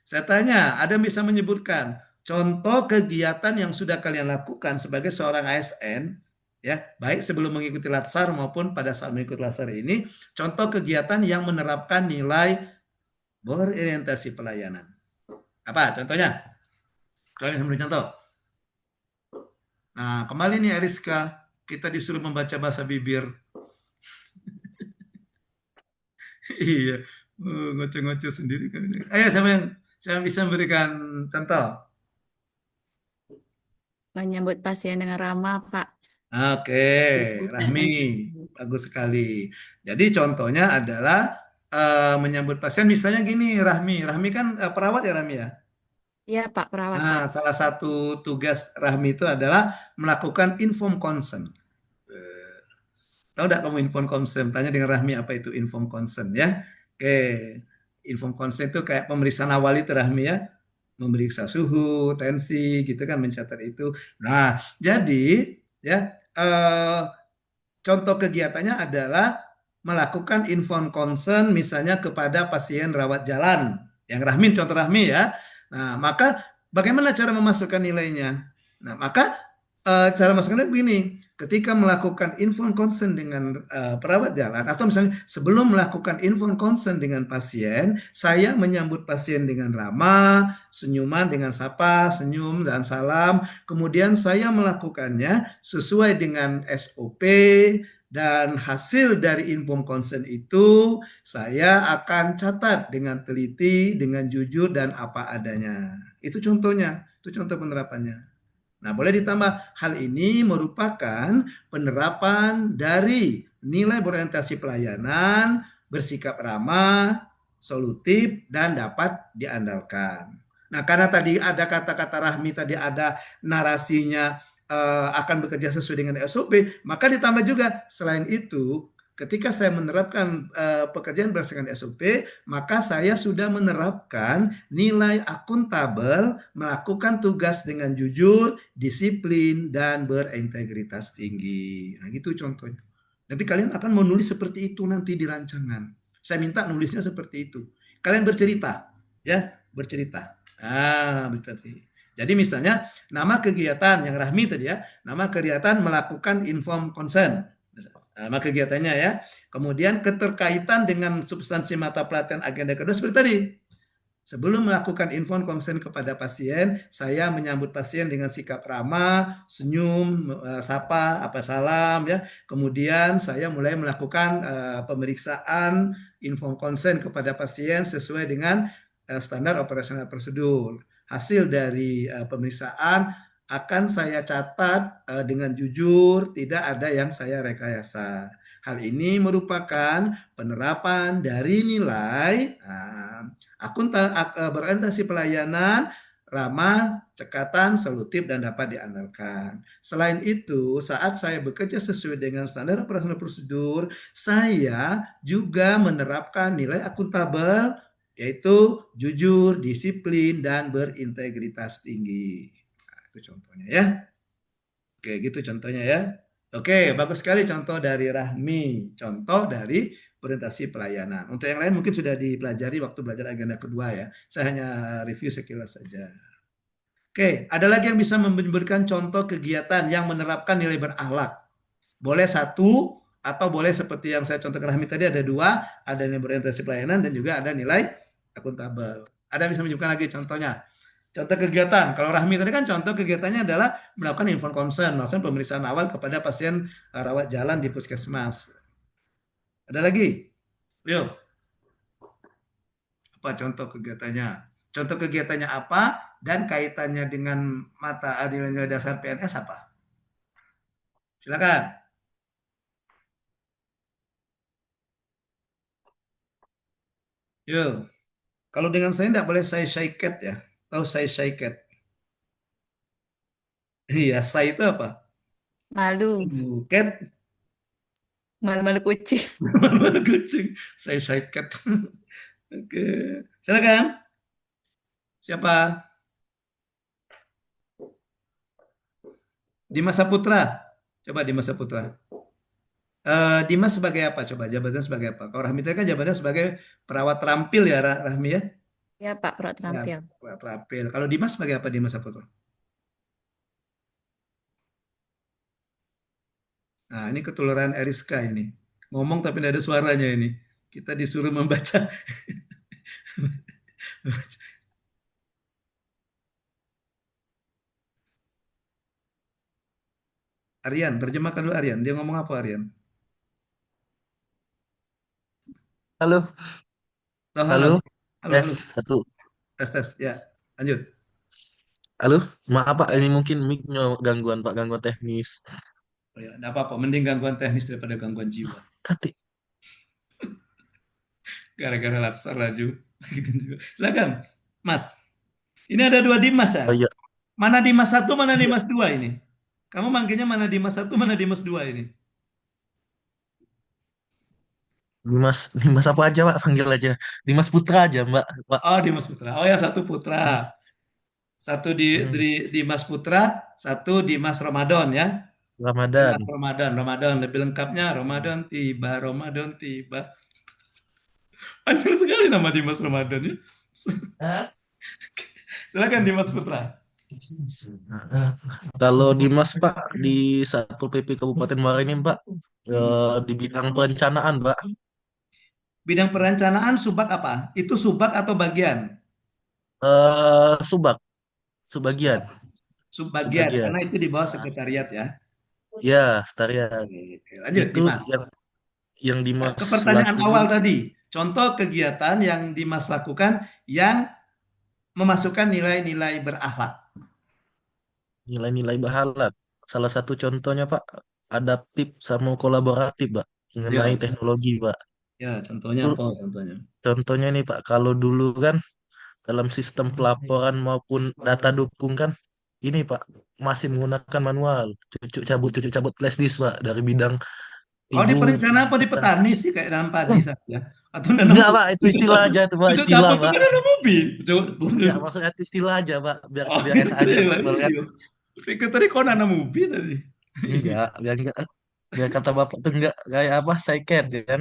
Speaker 1: saya tanya, ada yang bisa menyebutkan contoh kegiatan yang sudah kalian lakukan sebagai seorang ASN, ya, baik sebelum mengikuti Latsar maupun pada saat mengikuti Latsar ini, contoh kegiatan yang menerapkan nilai berorientasi pelayanan. Apa contohnya? Kalian memberi contoh. Nah, kembali nih Ariska, kita disuruh membaca bahasa bibir. Iya, ngoceh-ngoceh sendiri kan. Ayo, siapa yang bisa memberikan contoh?
Speaker 4: Menyambut pasien dengan ramah, Pak.
Speaker 1: Oke, Rahmi, bagus sekali. Jadi contohnya adalah menyambut pasien, misalnya gini, Rahmi kan perawat ya Rahmi ya.
Speaker 4: Iya, Pak, perawat, Pak.
Speaker 1: Nah, salah satu tugas Rahmi itu adalah melakukan inform consent. Tahu tidak kamu inform consent? Tanya dengan Rahmi apa itu inform consent ya. Oke, inform consent itu kayak pemeriksaan awal itu Rahmi ya. Memeriksa suhu, tensi gitu kan, mencatat itu. Nah, jadi ya contoh kegiatannya adalah melakukan inform consent misalnya kepada pasien rawat jalan. Yang Rahmi, contoh Rahmi ya. Nah, maka bagaimana cara memasukkan nilainya? Nah, maka cara masuknya begini, ketika melakukan informed consent dengan perawat jalan atau misalnya sebelum melakukan informed consent dengan pasien, saya menyambut pasien dengan ramah, senyuman dengan sapa, senyum dan salam, kemudian saya melakukannya sesuai dengan SOP dan hasil dari informed consent itu saya akan catat dengan teliti, dengan jujur dan apa adanya. Itu contohnya, itu contoh penerapannya. Nah, boleh ditambah, hal ini merupakan penerapan dari nilai berorientasi pelayanan, bersikap ramah, solutif, dan dapat diandalkan. Nah, karena tadi ada kata-kata Rahmi, tadi ada narasinya akan bekerja sesuai dengan SOP, maka ditambah juga selain itu, ketika saya menerapkan pekerjaan berdasarkan SOP, maka saya sudah menerapkan nilai akuntabel, melakukan tugas dengan jujur, disiplin, dan berintegritas tinggi. Nah, gitu contohnya. Nanti kalian akan menulis seperti itu nanti di rancangan. Saya minta nulisnya seperti itu. Kalian bercerita, ya, bercerita. Ah, bercerita. Jadi misalnya nama kegiatan yang Rahmi tadi ya, nama kegiatan melakukan informed consent. Nama kegiatannya ya. Kemudian keterkaitan dengan substansi mata pelatihan agenda kedua seperti tadi. Sebelum melakukan informed consent kepada pasien, saya menyambut pasien dengan sikap ramah, senyum, sapa, apa salam ya. Kemudian saya mulai melakukan pemeriksaan informed consent kepada pasien sesuai dengan standar operasional prosedur. Hasil dari pemeriksaan akan saya catat dengan jujur, tidak ada yang saya rekayasa. Hal ini merupakan penerapan dari nilai berorientasi pelayanan, ramah, cekatan, solutif, dan dapat diandalkan. Selain itu, saat saya bekerja sesuai dengan standar operasional prosedur, saya juga menerapkan nilai akuntabel, yaitu jujur, disiplin, dan berintegritas tinggi. Nah, itu contohnya ya. Oke, gitu contohnya ya. Oke, bagus sekali contoh dari Rahmi. Contoh dari orientasi pelayanan. Untuk yang lain mungkin sudah dipelajari waktu belajar agenda kedua ya. Saya hanya review sekilas saja. Oke, ada lagi yang bisa memberikan contoh kegiatan yang menerapkan nilai berakhlak. Boleh satu atau boleh seperti yang saya contohkan Rahmi tadi ada dua, ada nilai berorientasi pelayanan dan juga ada nilai akuntabel. Ada yang bisa menunjukkan lagi contohnya. Contoh kegiatan, kalau Rahmi tadi kan contoh kegiatannya adalah melakukan informed consent, maksudnya pemeriksaan awal kepada pasien rawat jalan di puskesmas. Ada lagi? Yuk, apa contoh kegiatannya? Contoh kegiatannya apa dan kaitannya dengan mata nilai dasar PNS apa? Silakan. Yuk, kalau dengan saya tidak boleh saya syaikat ya. Tahu saya syaikat? Iya, saya itu apa?
Speaker 4: Malu,
Speaker 1: Cat,
Speaker 4: malu-malu kucing.
Speaker 1: mana kucing. Saya syaikat. Oke, silakan. Siapa? Dimas Saputra. Coba Dimas Saputra. Dimas sebagai apa? Coba jabatan sebagai apa? Kalau Rahmi tadi kan jabatannya sebagai perawat terampil ya, Rahmi ya?
Speaker 4: Ya Pak, perawat
Speaker 1: Ya,
Speaker 4: terampil.
Speaker 1: perawat terampil. Kalau Dimas sebagai apa Dimas Saputra? Nah, ini ketularan Eriska ini. Ngomong tapi tidak ada suaranya ini. Kita disuruh membaca. Aryan, terjemahkan dulu Aryan. Dia ngomong apa Aryan?
Speaker 6: Halo,
Speaker 1: Halo, halo.
Speaker 6: halo,
Speaker 1: Halo,
Speaker 6: tes
Speaker 1: halo.
Speaker 6: satu.
Speaker 1: Tes, tes. Ya, lanjut.
Speaker 6: Halo, maaf Pak, ini mungkin mic-nya gangguan Pak, gangguan teknis.
Speaker 1: Oh, ya, enggak apa-apa. Mending gangguan teknis daripada gangguan jiwa.
Speaker 6: Kati,
Speaker 1: Gara-gara latsar laju. Silakan, Mas. Ini ada dua Dimas ya?
Speaker 6: oh iya,
Speaker 1: Mana Dimas satu, mana
Speaker 6: iya,
Speaker 1: Dimas dua ini? Kamu manggilnya mana Dimas satu, mana Dimas dua ini?
Speaker 6: Dimas, Dimas apa aja Pak, panggil aja. Dimas Putra aja Mbak, Pak.
Speaker 1: Oh, Dimas Putra. Oh ya, satu Putra. Satu
Speaker 6: Hmm,
Speaker 1: Dimas Putra, satu Dimas Ramadan ya. Dimas
Speaker 6: Ramadan.
Speaker 1: Ramadan, Ramadan. Lebih lengkapnya Ramadan tiba, Ramadan tiba. Panjang sekali nama Dimas Ramadan ya. Silakan Dimas Putra.
Speaker 6: Kalau Dimas Pak, di Satpol PP Kabupaten Muara ini Pak, di bidang perencanaan Pak,
Speaker 1: Bidang perencanaan subak apa? Itu subak atau bagian?
Speaker 6: Subak, Subagian,
Speaker 1: Subbagian,
Speaker 6: Subagian.
Speaker 1: karena itu di bawah sekretariat ya.
Speaker 6: Ya, Setarian.
Speaker 1: Oke, lanjut
Speaker 6: Itu
Speaker 1: Dimas.
Speaker 6: yang
Speaker 1: Nah,
Speaker 6: Dimas
Speaker 1: ke pertanyaan awal
Speaker 6: lakuin,
Speaker 1: tadi, contoh kegiatan yang Dimas lakukan yang memasukkan nilai-nilai berakhlak.
Speaker 6: nilai-nilai bahalat. Salah satu contohnya Pak, adaptif sama kolaboratif Pak, mengenai
Speaker 1: Ya,
Speaker 6: teknologi Pak.
Speaker 1: ya, contohnya
Speaker 6: Itu
Speaker 1: apa contohnya?
Speaker 6: contohnya nih Pak, kalau dulu kan dalam sistem pelaporan maupun data dukung kan, ini Pak masih menggunakan manual, cucuk cabut flash disk Pak dari bidang
Speaker 1: Oh, di
Speaker 6: ibu
Speaker 1: perencanaan apa di
Speaker 6: kita.
Speaker 1: petani sih kayak dalam padi saja? Atau nanam
Speaker 6: Enggak Pak,
Speaker 1: ubi?
Speaker 6: itu istilah aja tuh Pak,
Speaker 1: Itu
Speaker 6: istilah
Speaker 1: apa? Itu
Speaker 6: Pak.
Speaker 1: kan nanam ubi.
Speaker 6: Enggak, maksudnya itu istilah aja Pak, biar
Speaker 1: Oh,
Speaker 6: biar
Speaker 1: gitu
Speaker 6: enak aja
Speaker 1: ya.
Speaker 6: ngobrol kan.
Speaker 1: Iya. Pikir tadi kau nanam ubi tadi.
Speaker 6: Enggak, biar kata Bapak tuh enggak kayak apa, saya care kan.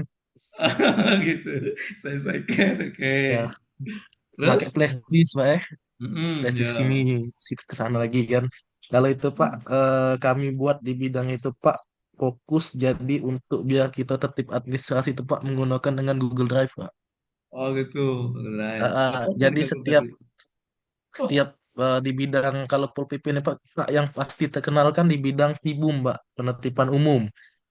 Speaker 1: Gitu. Saya kira, oke.
Speaker 6: Ya,
Speaker 1: Terus?
Speaker 6: pakai flash disk Pak ya. Flash
Speaker 1: Ya.
Speaker 6: disk sini ke sana lagi kan. Kalau itu Pak, kami buat di bidang itu Pak, fokus jadi untuk biar kita tertib administrasi itu Pak menggunakan dengan Google Drive Pak.
Speaker 1: Oh gitu. Right. Apa
Speaker 6: Jadi
Speaker 1: tadi
Speaker 6: setiap
Speaker 1: tadi?
Speaker 6: setiap di bidang kalau Pol PP ini Pak, yang pasti terkenal kan di bidang Tibum Pak, penertiban umum.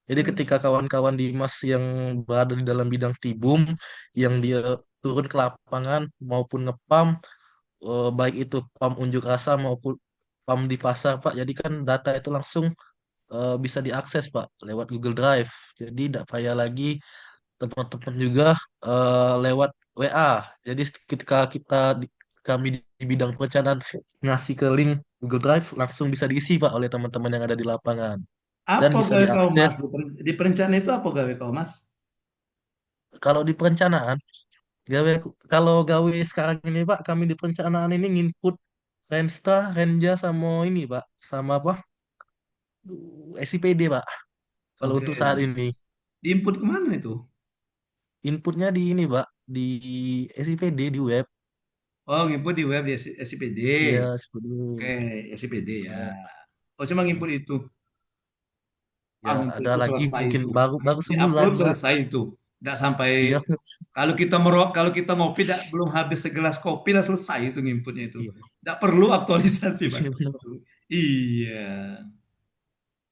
Speaker 6: Jadi
Speaker 1: Ya.
Speaker 6: ketika kawan-kawan Dimas yang berada di dalam bidang Tibum, yang dia turun ke lapangan maupun ngepam, baik itu pam unjuk rasa maupun pam di pasar Pak. Jadi kan data itu langsung bisa diakses Pak lewat Google Drive. Jadi tidak payah lagi teman-teman juga lewat WA. Jadi ketika kami di bidang perencanaan ngasih ke link Google Drive langsung bisa diisi Pak oleh teman-teman yang ada di lapangan dan
Speaker 1: Apa
Speaker 6: bisa
Speaker 1: gawe kau Mas?
Speaker 6: diakses.
Speaker 1: Di perencanaan itu apa gawe kau Mas?
Speaker 6: Kalau di perencanaan, gawe kalau gawe sekarang ini Pak, kami di perencanaan ini nginput Rensta, Renja sama ini Pak, sama apa? SIPD Pak. Kalau
Speaker 1: Oke.
Speaker 6: untuk saat ini
Speaker 1: Diinput kemana itu?
Speaker 6: inputnya di ini Pak, di SIPD di web.
Speaker 1: Oh, nginput di web di SIPD.
Speaker 6: Ya, seperti
Speaker 1: Oke, SIPD ya.
Speaker 6: ya,
Speaker 1: Oh, cuma nginput itu.
Speaker 6: ya
Speaker 1: Ah, nginput
Speaker 6: ada
Speaker 1: itu
Speaker 6: lagi
Speaker 1: selesai
Speaker 6: mungkin
Speaker 1: itu.
Speaker 6: baru baru sebulan
Speaker 1: Di-upload
Speaker 6: Pak.
Speaker 1: selesai itu. Nggak sampai
Speaker 6: Iya,
Speaker 1: kalau kita ngopi belum habis segelas kopi lah selesai itu nginputnya itu.
Speaker 6: iya,
Speaker 1: Nggak perlu aktualisasi, Pak.
Speaker 6: iya benar.
Speaker 1: Iya.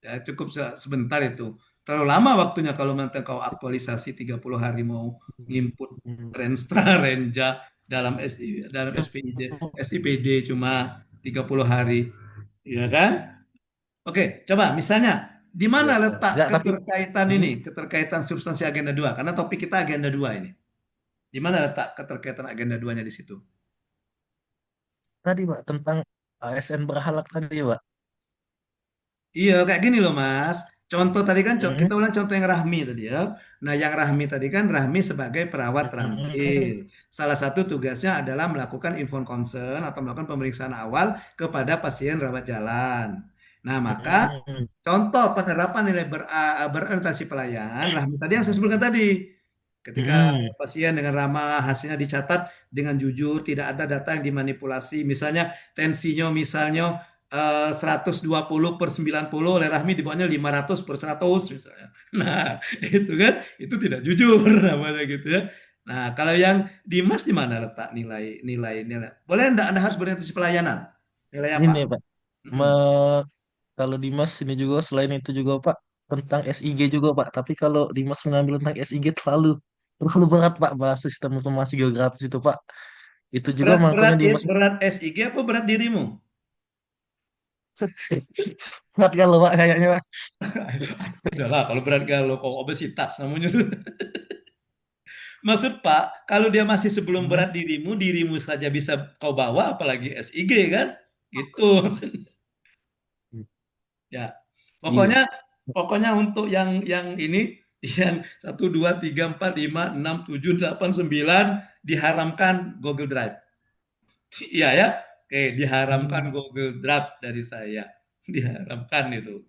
Speaker 1: Ya, cukup sebentar itu. Terlalu lama waktunya kalau nanti kau aktualisasi 30 hari mau nginput
Speaker 6: Hmm.
Speaker 1: Renstra, Renja dalam SPID, SIPD cuma 30 hari. Iya kan? Oke, coba misalnya di
Speaker 6: Ya,
Speaker 1: mana letak
Speaker 6: enggak tapi
Speaker 1: keterkaitan
Speaker 6: hmm,
Speaker 1: ini, keterkaitan substansi agenda 2? Karena topik kita agenda 2 ini. Di mana letak keterkaitan agenda 2-nya di situ?
Speaker 6: tadi Pak tentang ASN berhalak tadi Pak.
Speaker 1: Iya, kayak gini loh, Mas. Contoh tadi kan,
Speaker 6: Hmm,
Speaker 1: kita ulang contoh yang Rahmi tadi ya. Nah, yang Rahmi tadi kan Rahmi sebagai perawat terampil.
Speaker 6: hmm,
Speaker 1: Salah satu tugasnya adalah melakukan inform concern atau melakukan pemeriksaan awal kepada pasien rawat jalan. Nah, maka
Speaker 6: Hmm.
Speaker 1: contoh penerapan nilai berorientasi pelayan, Rahmi tadi yang saya sebutkan tadi. Ketika
Speaker 6: Hmm.
Speaker 1: pasien dengan ramah, hasilnya dicatat dengan jujur, tidak ada data yang dimanipulasi. Misalnya tensinya misalnya 120 per 90, oleh Rahmi dibawanya 500 per 100 misalnya. Nah, itu kan, itu tidak jujur namanya gitu ya. Nah, kalau yang Dimas di mana letak nilai? Boleh enggak Anda harus berorientasi pelayanan? Nilai
Speaker 6: Ini
Speaker 1: apa?
Speaker 6: Pak,
Speaker 1: Mm-mm.
Speaker 6: me- kalau Dimas ini juga selain itu juga Pak tentang SIG juga Pak. Tapi kalau Dimas mengambil tentang SIG terlalu terlalu berat Pak, bahas sistem informasi geografis itu Pak. Itu juga
Speaker 1: Berat
Speaker 6: makanya
Speaker 1: berat
Speaker 6: Dimas
Speaker 1: berat SIG apa berat dirimu?
Speaker 6: berat kalau Pak kayaknya Pak.
Speaker 1: Udahlah, kalau berat galau kau obesitas namanya. Maksud Pak, kalau dia masih sebelum
Speaker 6: Hmm.
Speaker 1: berat dirimu, dirimu saja bisa kau bawa, apalagi SIG kan? Gitu. Ya,
Speaker 6: Iya.
Speaker 1: pokoknya pokoknya untuk yang ini, yang 1, 2, 3, 4, 5, 6, 7, 8, 9 diharamkan Google Drive. Iya ya, oke, diharamkan
Speaker 6: Hmm.
Speaker 1: Google Drive dari saya. Diharamkan itu.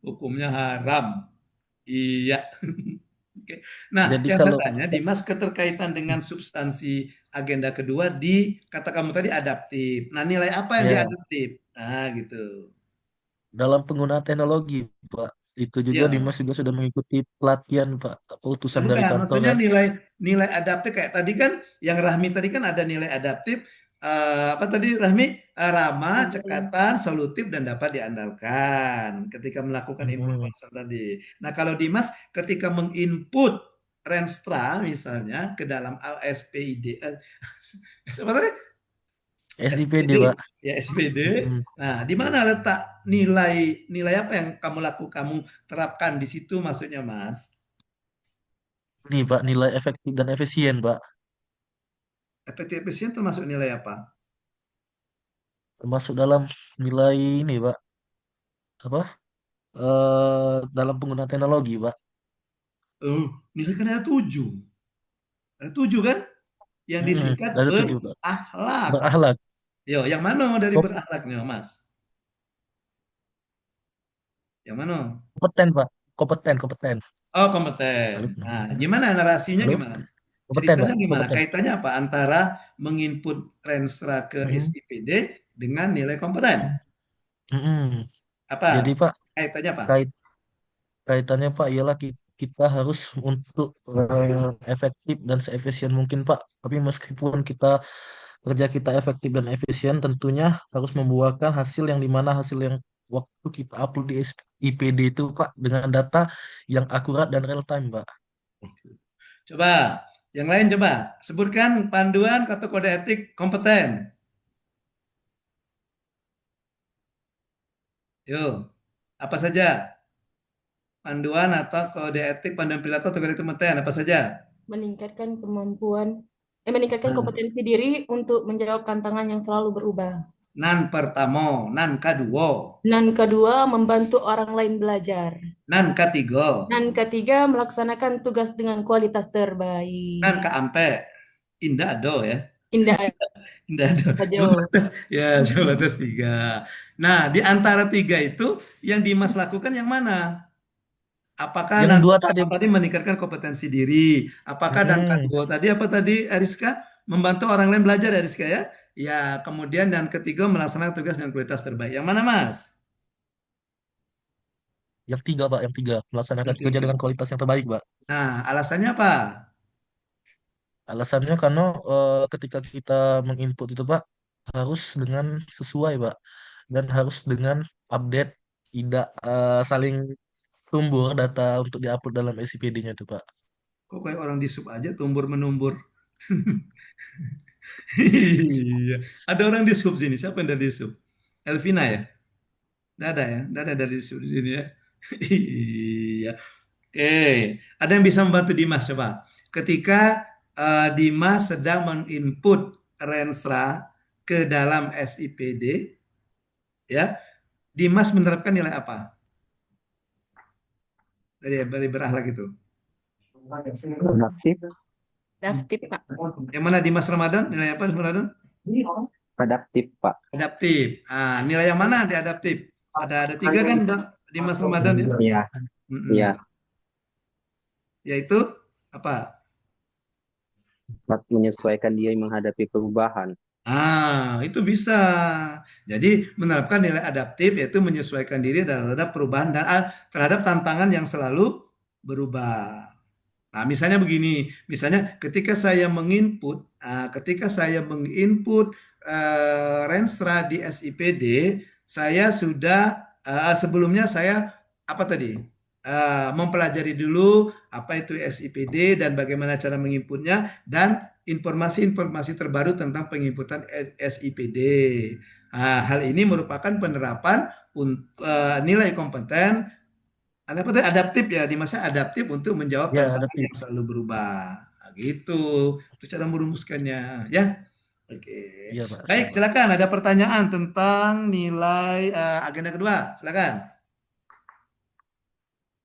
Speaker 1: Hukumnya haram. Iya. Oke. Nah,
Speaker 6: Jadi
Speaker 1: yang saya
Speaker 6: kalau
Speaker 1: tanya, Dimas, keterkaitan dengan substansi agenda kedua di kata kamu tadi adaptif. Nah, nilai apa yang
Speaker 6: ya
Speaker 1: diadaptif? Nah, gitu.
Speaker 6: dalam penggunaan teknologi Pak, itu juga
Speaker 1: Ya.
Speaker 6: Dimas juga sudah mengikuti pelatihan Pak, apa
Speaker 1: Nah,
Speaker 6: utusan dari
Speaker 1: bukan,
Speaker 6: kantor
Speaker 1: maksudnya
Speaker 6: kan.
Speaker 1: nilai nilai adaptif kayak tadi kan, yang Rahmi tadi kan ada nilai adaptif, apa tadi Rahmi? Ramah, cekatan, solutif, dan dapat diandalkan ketika melakukan input
Speaker 6: Hmm.
Speaker 1: konsep tadi. Nah, kalau Dimas ketika menginput Renstra misalnya ke dalam SPID, apa tadi?
Speaker 6: SIPD
Speaker 1: SPD,
Speaker 6: Pak.
Speaker 1: ya SPD.
Speaker 6: Hmm.
Speaker 1: Nah, di mana letak nilai apa yang kamu terapkan di situ maksudnya, Mas?
Speaker 6: Ini Pak nilai efektif dan efisien Pak.
Speaker 1: Efektif efisien termasuk nilai apa?
Speaker 6: Termasuk dalam nilai ini Pak, apa? Dalam penggunaan teknologi Pak.
Speaker 1: Nilai kan ada 7. Ada 7 kan? Yang disingkat
Speaker 6: Ada 7 Pak.
Speaker 1: berakhlak.
Speaker 6: Berakhlak.
Speaker 1: Yo, yang mana dari
Speaker 6: Kom-
Speaker 1: berakhlaknya, Mas? Yang mana?
Speaker 6: Kompeten Pak. Kompeten.
Speaker 1: Oh,
Speaker 6: Halo,
Speaker 1: kompeten. Nah, gimana narasinya
Speaker 6: halo.
Speaker 1: gimana?
Speaker 6: Kompeten
Speaker 1: Ceritanya
Speaker 6: Pak.
Speaker 1: gimana?
Speaker 6: Kompeten.
Speaker 1: Kaitannya apa antara menginput Renstra ke
Speaker 6: Mm-mm.
Speaker 1: SIPD dengan nilai kompeten?
Speaker 6: Mm-mm.
Speaker 1: Apa?
Speaker 6: Jadi Pak
Speaker 1: Kaitannya apa?
Speaker 6: kait kaitannya Pak ialah kita harus untuk efektif dan seefisien mungkin Pak. Tapi meskipun kerja kita efektif dan efisien, tentunya harus membuahkan hasil yang dimana hasil yang waktu kita upload di IPD itu Pak dengan data yang akurat dan real time Pak.
Speaker 1: Coba, yang lain coba. Sebutkan panduan atau kode etik kompeten. Yuk, apa saja? Panduan atau kode etik, panduan perilaku atau kode etik kompeten, apa saja?
Speaker 2: Meningkatkan
Speaker 1: Nah,
Speaker 2: kompetensi diri untuk menjawab tantangan yang selalu berubah.
Speaker 1: nan pertamo, nan kedua,
Speaker 2: Dan kedua, membantu orang lain belajar.
Speaker 1: nan ketiga,
Speaker 2: Dan ketiga, melaksanakan tugas dengan kualitas terbaik.
Speaker 1: nan keampe. Indah ado ya.
Speaker 2: Indah
Speaker 1: Indah ado. Coba
Speaker 2: aja.
Speaker 1: tes, ya coba tes 3. Nah, di antara 3 itu yang Dimas lakukan yang mana? Apakah
Speaker 6: Yang
Speaker 1: nan
Speaker 6: dua tadi,
Speaker 1: pertama tadi meningkatkan kompetensi diri? Apakah dan
Speaker 6: mm,
Speaker 1: kedua tadi apa tadi Ariska? Membantu orang lain belajar Ariska ya? Ya, kemudian dan ketiga melaksanakan tugas dengan kualitas terbaik. Yang mana Mas?
Speaker 6: yang tiga Pak, yang tiga melaksanakan
Speaker 1: Yang
Speaker 6: kerja
Speaker 1: tiga.
Speaker 6: dengan kualitas yang terbaik Pak.
Speaker 1: Nah, alasannya apa?
Speaker 6: Alasannya karena ketika kita menginput itu Pak harus dengan sesuai Pak dan harus dengan update, tidak saling tumbur data untuk diupload dalam SIPD-nya itu Pak.
Speaker 1: Kok kayak orang di sub aja tumbur menumbur. Iya. Ada orang di sub sini. Siapa yang dari sub? Elvina ya? Nggak ada ya? Nggak ada dari sub di sini ya? Iya. Oke. Ada yang bisa membantu Dimas coba. Ketika Dimas sedang menginput Renstra ke dalam SIPD, ya, Dimas menerapkan nilai apa dari berakhlak itu?
Speaker 5: Adaptif.
Speaker 4: Adaptif, Pak.
Speaker 1: Yang mana Dimas Ramadan? Nilai apa Dimas Ramadan?
Speaker 5: Adaptif Pak.
Speaker 1: Adaptif. Ah, nilai yang mana di adaptif? Ada tiga kan di Mas Ramadan ya?
Speaker 5: Iya,
Speaker 1: Mm-mm.
Speaker 5: iya.
Speaker 1: Yaitu apa?
Speaker 5: Menyesuaikan diri menghadapi perubahan.
Speaker 1: Itu bisa. Jadi menerapkan nilai adaptif yaitu menyesuaikan diri terhadap perubahan dan terhadap tantangan yang selalu berubah. Nah, misalnya begini, misalnya ketika saya menginput Renstra di SIPD, saya sudah sebelumnya saya apa tadi? Mempelajari dulu apa itu SIPD dan bagaimana cara menginputnya dan informasi-informasi terbaru tentang penginputan SIPD. Hal ini merupakan penerapan nilai kompeten apa tadi adaptif ya, di masa adaptif untuk menjawab
Speaker 6: Ya,
Speaker 1: tantangan
Speaker 6: adaptif.
Speaker 1: yang selalu berubah. Nah, gitu. Itu cara merumuskannya, ya. Oke.
Speaker 6: Iya, Pak. Siap,
Speaker 1: Baik,
Speaker 6: Pak.
Speaker 1: silakan ada pertanyaan tentang nilai agenda kedua. Silakan.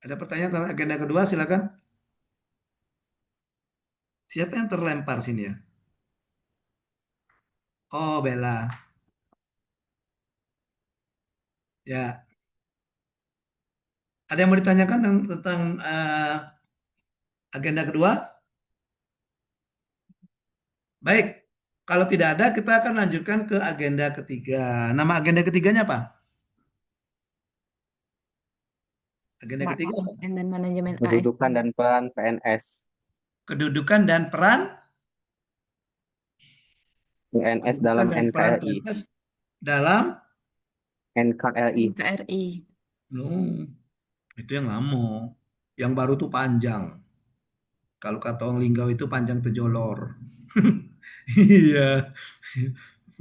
Speaker 1: Ada pertanyaan tentang agenda kedua, silakan. Siapa yang terlempar sini ya? Oh, Bella. Ya. Ada yang mau ditanyakan tentang agenda kedua? Baik. Kalau tidak ada, kita akan lanjutkan ke agenda ketiga. Nama agenda ketiganya apa? Agenda
Speaker 4: Smart
Speaker 1: ketiga apa?
Speaker 4: ASN dan manajemen
Speaker 5: Kedudukan
Speaker 4: ASN.
Speaker 5: dan peran PNS.
Speaker 1: Kedudukan dan peran
Speaker 5: PNS
Speaker 1: kedudukan
Speaker 5: dalam
Speaker 1: dan peran
Speaker 5: NKRI.
Speaker 1: PNS dalam
Speaker 5: NKRI.
Speaker 4: NKRI.
Speaker 1: itu yang lama. Yang baru tuh panjang. Kalau kata orang Linggau itu panjang tejolor. Iya,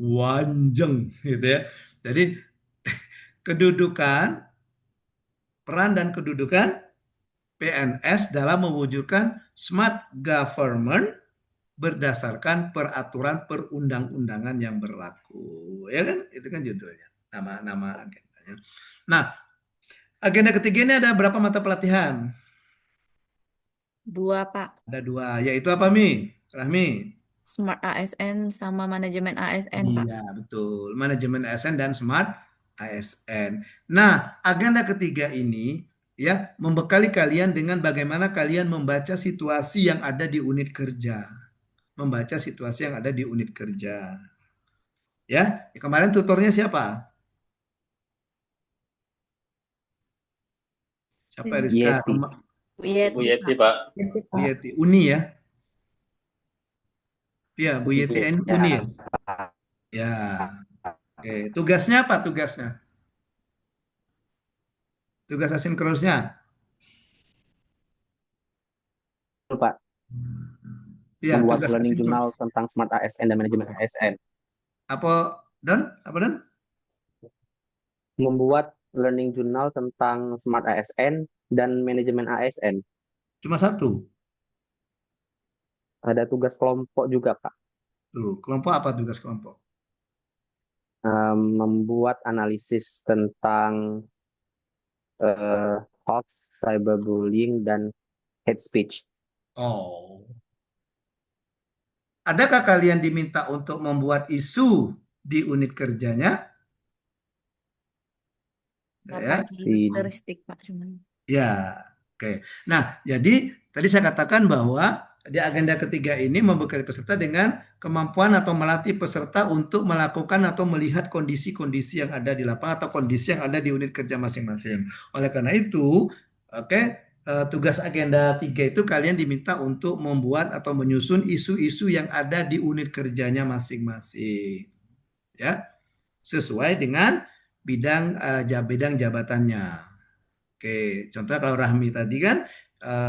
Speaker 1: panjang gitu ya. Jadi kedudukan, peran dan kedudukan PNS dalam mewujudkan smart government berdasarkan peraturan perundang-undangan yang berlaku. Ya kan? Itu kan judulnya. Nama agendanya. Nah, agenda ketiga ini ada berapa mata pelatihan?
Speaker 4: 2, Pak.
Speaker 1: Ada dua, yaitu apa Mi? Rahmi?
Speaker 4: Smart ASN sama manajemen ASN, Pak.
Speaker 1: Iya, betul. Manajemen ASN dan Smart ASN. Nah, agenda ketiga ini ya membekali kalian dengan bagaimana kalian membaca situasi yang ada di unit kerja. Membaca situasi yang ada di unit kerja. Ya, kemarin tutornya siapa? Siapa Rizka?
Speaker 5: Yeti.
Speaker 4: Bu
Speaker 3: Bu
Speaker 4: Yeti,
Speaker 3: Yeti,
Speaker 4: Pak.
Speaker 3: Pak.
Speaker 1: Bu Yeti. Uni ya? Iya, Bu Yeti Uni ya?
Speaker 5: Ya,
Speaker 1: Ya. Oke, tugasnya apa tugasnya? Tugas asinkronusnya?
Speaker 5: Pak.
Speaker 1: Iya,
Speaker 5: Membuat
Speaker 1: tugas
Speaker 5: learning
Speaker 1: asinkron.
Speaker 5: journal tentang smart ASN dan manajemen ASN.
Speaker 1: Apa Don? Apa Don?
Speaker 5: Membuat learning journal tentang smart ASN dan manajemen ASN.
Speaker 1: Cuma satu.
Speaker 5: Ada tugas kelompok juga, Pak.
Speaker 1: Tuh, kelompok apa tugas kelompok?
Speaker 5: Membuat analisis tentang hoax, cyberbullying, dan hate speech.
Speaker 1: Oh. Adakah kalian diminta untuk membuat isu di unit kerjanya?
Speaker 4: Berapa
Speaker 1: Ya,
Speaker 4: karakteristik, Pak? Cuman.
Speaker 1: ya. Oke. Nah, jadi tadi saya katakan bahwa di agenda ketiga ini membekali peserta dengan kemampuan atau melatih peserta untuk melakukan atau melihat kondisi-kondisi yang ada di lapangan atau kondisi yang ada di unit kerja masing-masing. Oleh karena itu, oke, tugas agenda 3 itu kalian diminta untuk membuat atau menyusun isu-isu yang ada di unit kerjanya masing-masing. Ya, sesuai dengan bidang jabatannya. Oke, contoh kalau Rahmi tadi kan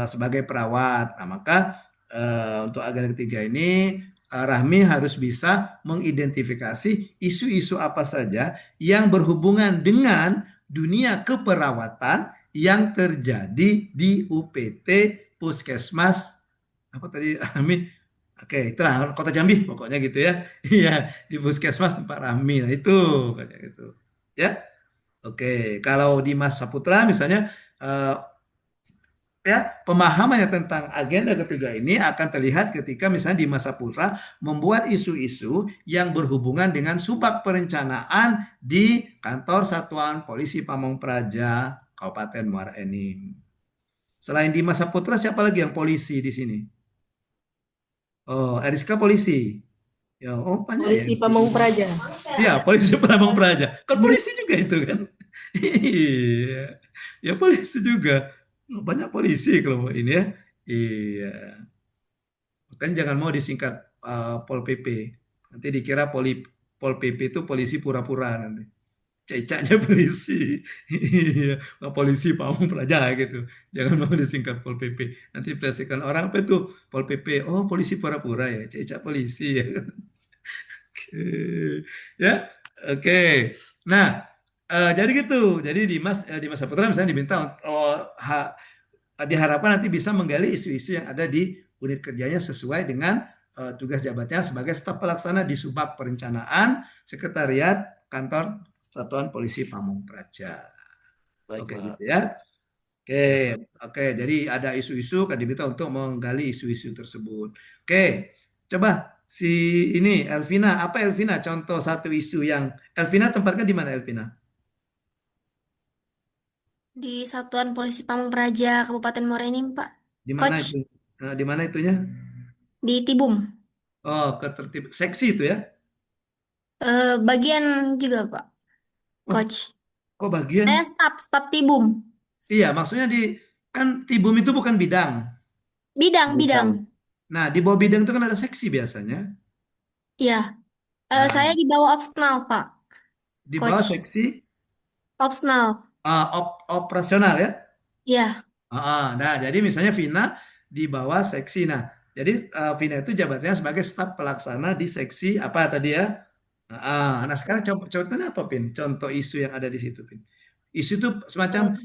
Speaker 1: sebagai perawat, nah maka untuk agenda ketiga ini Rahmi harus bisa mengidentifikasi isu-isu apa saja yang berhubungan dengan dunia keperawatan yang terjadi di UPT Puskesmas apa tadi Rahmi? Oke, itulah Kota Jambi pokoknya gitu ya. Iya, di Puskesmas tempat Rahmi. Nah itu kayak gitu. Ya. Oke, kalau di Mas Saputra misalnya ya pemahamannya tentang agenda ketiga ini akan terlihat ketika misalnya di Masa Putra membuat isu-isu yang berhubungan dengan subbab perencanaan di kantor Satuan Polisi Pamong Praja Kabupaten Muara Enim. Selain di Masa Putra siapa lagi yang polisi di sini? Oh, Eriska polisi. Ya, oh banyak ya.
Speaker 2: Polisi Pamung Praja.
Speaker 1: Ya, polisi Pamong Praja. Kan polisi juga itu kan. Iya. Ya polisi juga. Banyak polisi kalau ini ya. Iya. Kan jangan mau disingkat Pol PP. Nanti dikira Pol PP itu polisi pura-pura nanti. Cecaknya polisi. Iya, polisi Pamung Praja gitu. Jangan mau disingkat Pol PP. Nanti perhatikan orang apa itu Pol PP. Oh, polisi pura-pura ya. Cecak polisi ya. Oke. Ya. Oke. Nah, jadi gitu. Jadi di Masa Putra misalnya diminta diharapkan nanti bisa menggali isu-isu yang ada di unit kerjanya sesuai dengan tugas jabatannya sebagai staf pelaksana di Subbab Perencanaan Sekretariat Kantor Satuan Polisi Pamong Praja.
Speaker 6: Baik,
Speaker 1: Oke
Speaker 6: Pak.
Speaker 1: gitu ya. Oke,
Speaker 6: Baik, Pak.
Speaker 1: oke. Jadi ada isu-isu kan diminta untuk menggali isu-isu tersebut. Oke, coba si ini Elvina, apa Elvina? Contoh satu isu yang Elvina tempatkan di mana Elvina?
Speaker 7: Di Satuan Polisi Pamung Praja Kabupaten Muara Enim, Pak.
Speaker 1: Di mana
Speaker 7: Coach,
Speaker 1: itu? Di mana itunya?
Speaker 7: di Tibum.
Speaker 1: Oh, ketertib seksi itu ya?
Speaker 7: Bagian juga, Pak.
Speaker 1: Oh,
Speaker 7: Coach.
Speaker 1: kok bagian?
Speaker 7: Saya staf Tibum.
Speaker 1: Iya, maksudnya kan Tibum itu bukan bidang.
Speaker 7: Bidang, bidang.
Speaker 1: Nah, di bawah bidang itu kan ada seksi biasanya.
Speaker 7: Iya.
Speaker 1: Nah,
Speaker 7: Saya di bawah opsional, Pak.
Speaker 1: di bawah
Speaker 7: Coach.
Speaker 1: seksi
Speaker 7: Opsional.
Speaker 1: operasional ya.
Speaker 7: Iya.
Speaker 1: Nah, jadi misalnya Vina di bawah seksi. Nah, jadi Vina itu jabatannya sebagai staf pelaksana di seksi apa tadi ya? Nah, sekarang contohnya apa, Pin? Contoh isu yang ada di situ, Pin. Isu itu semacam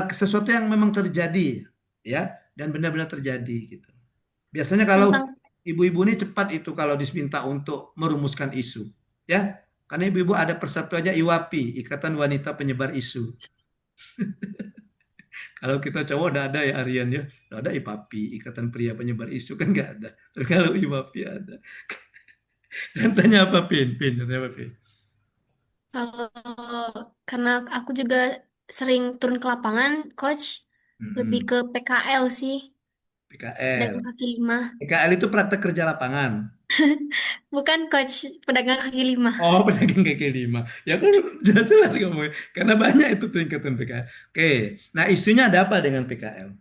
Speaker 1: sesuatu yang memang terjadi, ya, dan benar-benar terjadi gitu. Biasanya
Speaker 7: Yang
Speaker 1: kalau
Speaker 7: sang
Speaker 1: ibu-ibu ini cepat itu kalau diminta untuk merumuskan isu, ya. Karena ibu-ibu ada persatu aja IWAPI, Ikatan Wanita Penyebar Isu. Kalau kita cowok udah ada ya Aryan ya, udah ada IPAPI, Ikatan Pria Penyebar Isu kan nggak ada. Tapi kalau IWAPI ada. Contohnya apa, Pin? Contohnya apa, Pin?
Speaker 7: Kalau karena aku juga sering turun ke lapangan, Coach, lebih
Speaker 1: Mm-mm.
Speaker 7: ke PKL sih,
Speaker 1: PKL.
Speaker 7: pedagang kaki lima.
Speaker 1: PKL itu praktek kerja lapangan.
Speaker 7: Bukan, Coach, pedagang kaki lima.
Speaker 1: Oh, pedagang kaki lima. Ya kan jelas-jelas kamu. Karena banyak itu tingkatan PKL. Oke. Nah, isunya ada apa dengan PKL?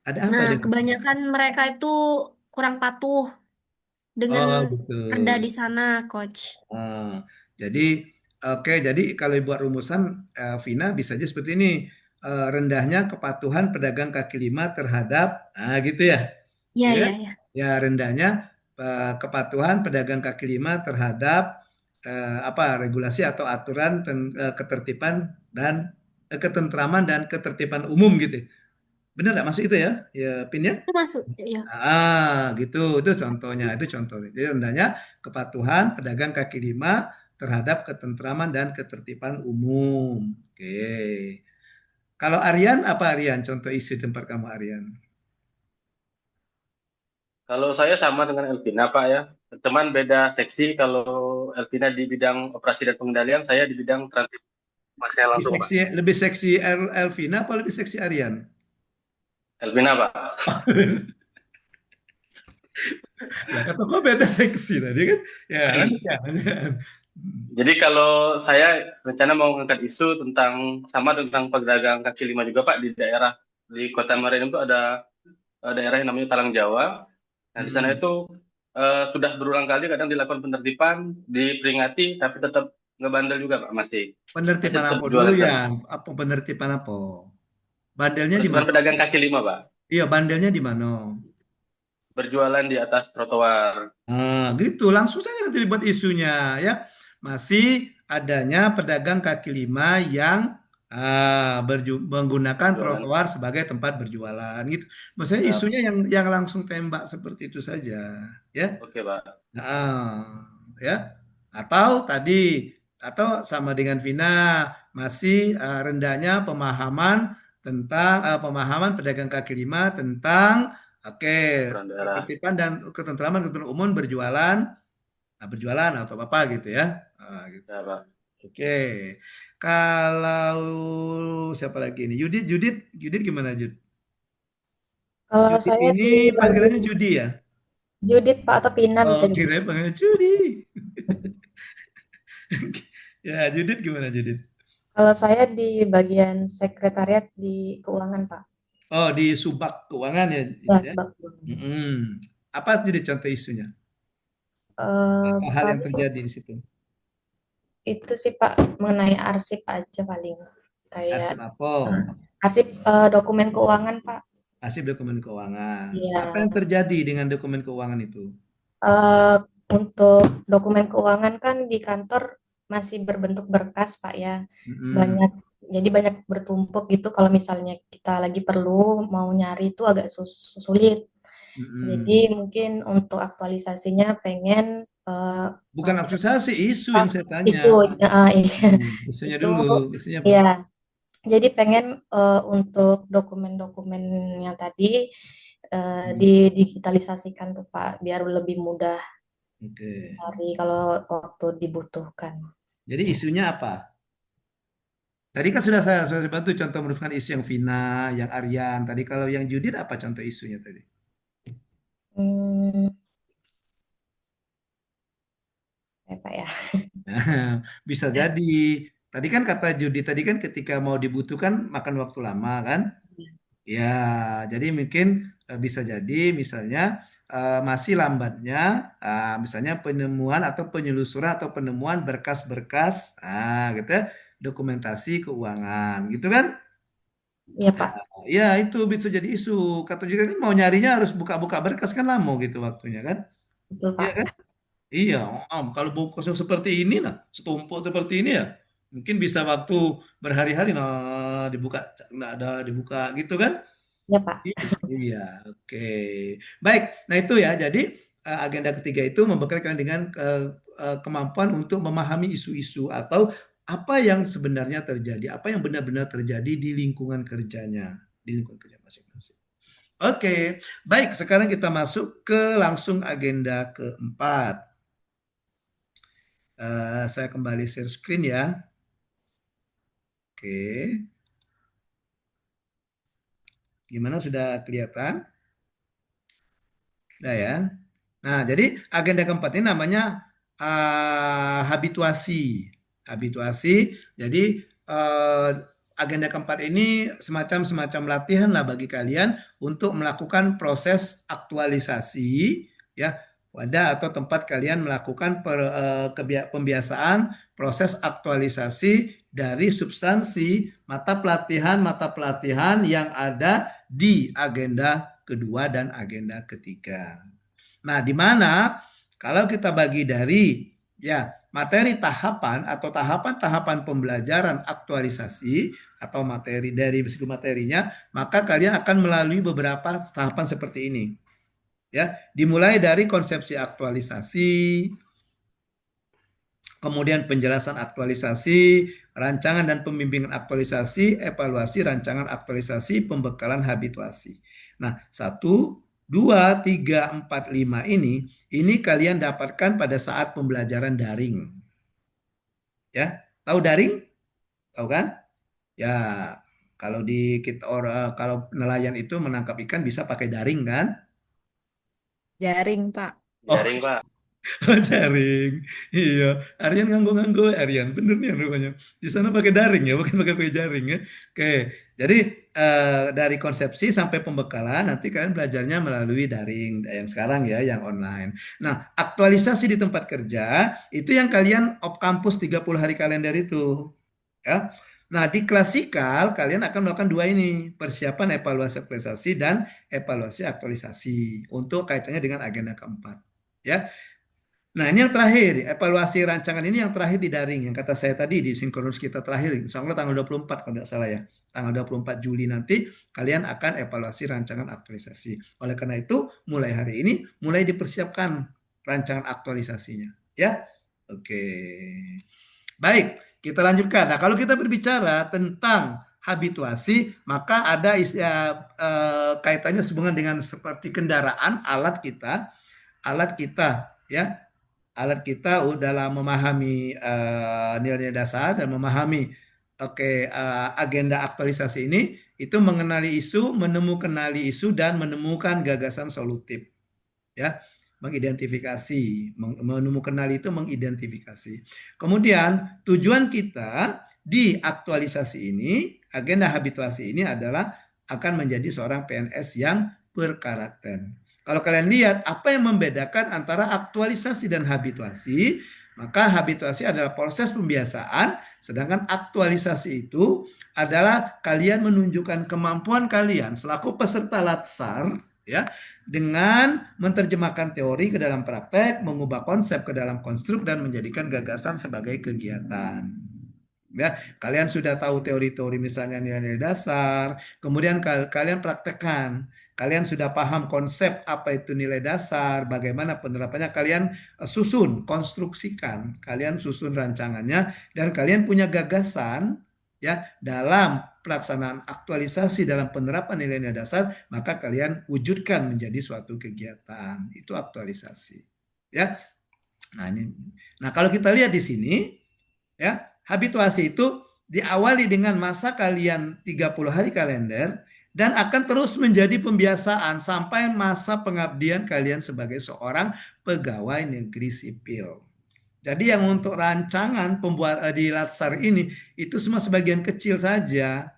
Speaker 1: Ada apa
Speaker 7: Nah,
Speaker 1: dengan PKL?
Speaker 7: kebanyakan mereka itu kurang patuh dengan
Speaker 1: Oh,
Speaker 7: perda
Speaker 1: betul.
Speaker 7: di sana, Coach.
Speaker 1: Ah, jadi oke, jadi kalau buat rumusan Vina bisa aja seperti ini. Rendahnya kepatuhan pedagang kaki lima terhadap gitu ya.
Speaker 7: Ya,
Speaker 1: Ya,
Speaker 7: ya, ya.
Speaker 1: ya rendahnya kepatuhan pedagang kaki lima terhadap apa regulasi atau aturan ketertiban dan ketentraman dan ketertiban umum gitu. Benar nggak masuk itu ya? Ya, Pin ya?
Speaker 7: Itu masuk. Ya.
Speaker 1: Gitu, itu contohnya, itu contohnya. Jadi rendahnya kepatuhan pedagang kaki lima terhadap ketentraman dan ketertiban umum. Oke. Kalau Aryan, apa Aryan? Contoh isi tempat kamu Aryan.
Speaker 3: Kalau saya sama dengan Elvina, Pak ya. Cuman beda seksi. Kalau Elvina di bidang operasi dan pengendalian, saya di bidang transportasi
Speaker 1: Lebih
Speaker 3: langsung, Pak.
Speaker 1: seksi, lebih seksi Elvina apa lebih seksi Aryan?
Speaker 3: Elvina, Pak.
Speaker 1: Lah kata kok beda seksi tadi kan? Ya, lanjut ya.
Speaker 3: Jadi kalau saya rencana mau mengangkat isu tentang pedagang kaki lima juga, Pak, di Kota Madiun itu ada daerah yang namanya Talang Jawa. Nah, di sana itu sudah berulang kali kadang dilakukan penertiban, diperingati, tapi tetap ngebandel juga, Pak, masih
Speaker 1: Penertiban
Speaker 3: tetap
Speaker 1: apa dulu
Speaker 3: jualan
Speaker 1: ya? Apa penertiban apa? Bandelnya di
Speaker 3: penertiban
Speaker 1: mana?
Speaker 3: pedagang kaki lima, Pak,
Speaker 1: Iya, bandelnya di mana?
Speaker 3: berjualan di atas trotoar.
Speaker 1: Gitu, langsung saja nanti dibuat isunya ya. Masih adanya pedagang kaki lima yang menggunakan
Speaker 3: Jualan.
Speaker 1: trotoar sebagai tempat berjualan gitu. Maksudnya
Speaker 3: Ya,
Speaker 1: isunya yang langsung tembak seperti itu saja, ya.
Speaker 3: oke, Pak.
Speaker 1: Ya. Atau sama dengan Vina masih rendahnya pemahaman tentang pemahaman pedagang kaki lima tentang
Speaker 3: Peran daerah.
Speaker 1: ketertiban dan ketentraman umum berjualan, berjualan atau apa gitu ya. Gitu.
Speaker 3: Ya, Pak.
Speaker 1: Oke. Kalau siapa lagi ini? Judit gimana Jud?
Speaker 2: Kalau
Speaker 1: Judit
Speaker 2: saya
Speaker 1: ini
Speaker 2: di
Speaker 1: panggilannya
Speaker 2: bagian
Speaker 1: Judi ya?
Speaker 2: Judit Pak atau Pina
Speaker 1: Oh,
Speaker 2: bisa dibilang.
Speaker 1: kira panggilnya Judi. Ya, Judit gimana Judit?
Speaker 2: Kalau saya di bagian sekretariat di keuangan Pak.
Speaker 1: Oh, di Subak Keuangan ya,
Speaker 2: Ya,
Speaker 1: Judit ya?
Speaker 2: sebab keuangan.
Speaker 1: Apa jadi contoh isunya? Apa hal yang
Speaker 2: Paling
Speaker 1: terjadi di situ?
Speaker 2: itu sih Pak mengenai arsip aja paling kayak
Speaker 1: Arsip apa?
Speaker 2: arsip dokumen keuangan Pak.
Speaker 1: Arsip dokumen keuangan. Apa
Speaker 2: Iya.
Speaker 1: yang terjadi dengan dokumen keuangan itu?
Speaker 2: Eh, untuk dokumen keuangan kan di kantor masih berbentuk berkas Pak ya.
Speaker 1: Mm-mm.
Speaker 2: Banyak jadi banyak bertumpuk gitu kalau misalnya kita lagi perlu mau nyari itu agak sulit. Jadi
Speaker 1: Mm-mm.
Speaker 2: mungkin untuk aktualisasinya pengen
Speaker 1: Bukan aktualisasi, isu yang saya tanya.
Speaker 2: isu iya.
Speaker 1: Isunya
Speaker 2: Itu
Speaker 1: dulu. Isunya apa?
Speaker 2: ya. Jadi pengen untuk dokumen-dokumen yang tadi didigitalisasikan tuh Pak biar lebih mudah
Speaker 1: Oke.
Speaker 2: cari kalau waktu dibutuhkan.
Speaker 1: Jadi isunya apa? Tadi kan sudah saya bantu contoh merupakan isu yang Vina, yang Aryan. Tadi kalau yang Judit apa contoh isunya tadi?
Speaker 2: Hmm, ya Pak ya.
Speaker 1: Bisa jadi. Tadi kan kata Judit tadi kan ketika mau dibutuhkan makan waktu lama kan? Ya, jadi mungkin bisa jadi misalnya masih lambatnya misalnya penemuan atau penelusuran atau penemuan berkas-berkas gitu ya, dokumentasi keuangan gitu kan?
Speaker 2: Iya
Speaker 1: Nah,
Speaker 2: Pak,
Speaker 1: ya itu bisa jadi isu. Kata juga kan mau nyarinya harus buka-buka berkas kan lama gitu waktunya kan?
Speaker 2: betul
Speaker 1: Iya
Speaker 2: Pak.
Speaker 1: kan? Iya, kalau buku seperti ini nah, setumpuk seperti ini ya, mungkin bisa waktu berhari-hari nah dibuka nggak ada dibuka gitu kan?
Speaker 2: Ya Pak.
Speaker 1: Iya, oke. Baik, nah itu ya. Jadi agenda ketiga itu membekalkan dengan kemampuan untuk memahami isu-isu atau apa yang sebenarnya terjadi, apa yang benar-benar terjadi di lingkungan kerjanya, di lingkungan kerja masing-masing. Oke, baik. Sekarang kita masuk ke langsung agenda keempat. Saya kembali share screen ya. Oke, gimana sudah kelihatan? Sudah ya. Nah, jadi agenda keempat ini namanya habituasi. Habituasi. Jadi agenda keempat ini semacam semacam latihan lah bagi kalian untuk melakukan proses aktualisasi ya wadah atau tempat kalian melakukan pembiasaan proses aktualisasi dari substansi mata pelatihan yang ada di agenda kedua dan agenda ketiga. Nah, di mana kalau kita bagi dari ya materi tahapan atau tahapan-tahapan pembelajaran aktualisasi atau materi dari segi materinya, maka kalian akan melalui beberapa tahapan seperti ini. Ya, dimulai dari konsepsi aktualisasi, kemudian penjelasan aktualisasi, rancangan dan pembimbingan aktualisasi, evaluasi rancangan aktualisasi, pembekalan habituasi. Nah, 1, 2, 3, 4, 5 ini kalian dapatkan pada saat pembelajaran daring. Ya, tahu daring? Tahu kan? Ya, kalau di kita kalau nelayan itu menangkap ikan bisa pakai daring kan?
Speaker 4: Jaring, Pak.
Speaker 1: Oh,
Speaker 3: Jaring, Pak.
Speaker 1: jaring. Iya, Aryan nganggo-nganggo Aryan. Bener nih rupanya. Di sana pakai daring ya, bukan pakai jaring ya. Oke. Jadi dari konsepsi sampai pembekalan nanti kalian belajarnya melalui daring yang sekarang ya, yang online. Nah, aktualisasi di tempat kerja itu yang kalian off kampus 30 hari kalender itu. Ya. Nah, di klasikal kalian akan melakukan dua ini, persiapan evaluasi aktualisasi dan evaluasi aktualisasi untuk kaitannya dengan agenda keempat. Ya, nah, ini yang terakhir, evaluasi rancangan ini yang terakhir di daring. Yang kata saya tadi di sinkronus kita terakhir, insya Allah tanggal 24 kalau tidak salah ya. Tanggal 24 Juli nanti kalian akan evaluasi rancangan aktualisasi. Oleh karena itu, mulai hari ini, mulai dipersiapkan rancangan aktualisasinya. Ya, oke. Baik, kita lanjutkan. Nah, kalau kita berbicara tentang habituasi, maka ada kaitannya hubungan dengan seperti kendaraan, alat kita ya, alat kita dalam memahami nilai-nilai dasar dan memahami agenda aktualisasi ini itu mengenali isu, menemukan isu dan menemukan gagasan solutif ya, mengidentifikasi, menemukan itu mengidentifikasi. Kemudian tujuan kita di aktualisasi ini, agenda habituasi ini adalah akan menjadi seorang PNS yang berkarakter. Kalau kalian lihat apa yang membedakan antara aktualisasi dan habituasi, maka habituasi adalah proses pembiasaan, sedangkan aktualisasi itu adalah kalian menunjukkan kemampuan kalian selaku peserta latsar ya, dengan menerjemahkan teori ke dalam praktek, mengubah konsep ke dalam konstruk dan menjadikan gagasan sebagai kegiatan. Ya, kalian sudah tahu teori-teori misalnya nilai-nilai dasar, kemudian kalian praktekkan. Kalian sudah paham konsep apa itu nilai dasar, bagaimana penerapannya, kalian susun, konstruksikan, kalian susun rancangannya, dan kalian punya gagasan ya dalam pelaksanaan aktualisasi dalam penerapan nilai-nilai dasar, maka kalian wujudkan menjadi suatu kegiatan. Itu aktualisasi. Ya. Nah, kalau kita lihat di sini ya, habituasi itu diawali dengan masa kalian 30 hari kalender dan akan terus menjadi pembiasaan sampai masa pengabdian kalian sebagai seorang pegawai negeri sipil. Jadi yang untuk rancangan pembuat di Latsar ini itu semua sebagian kecil saja.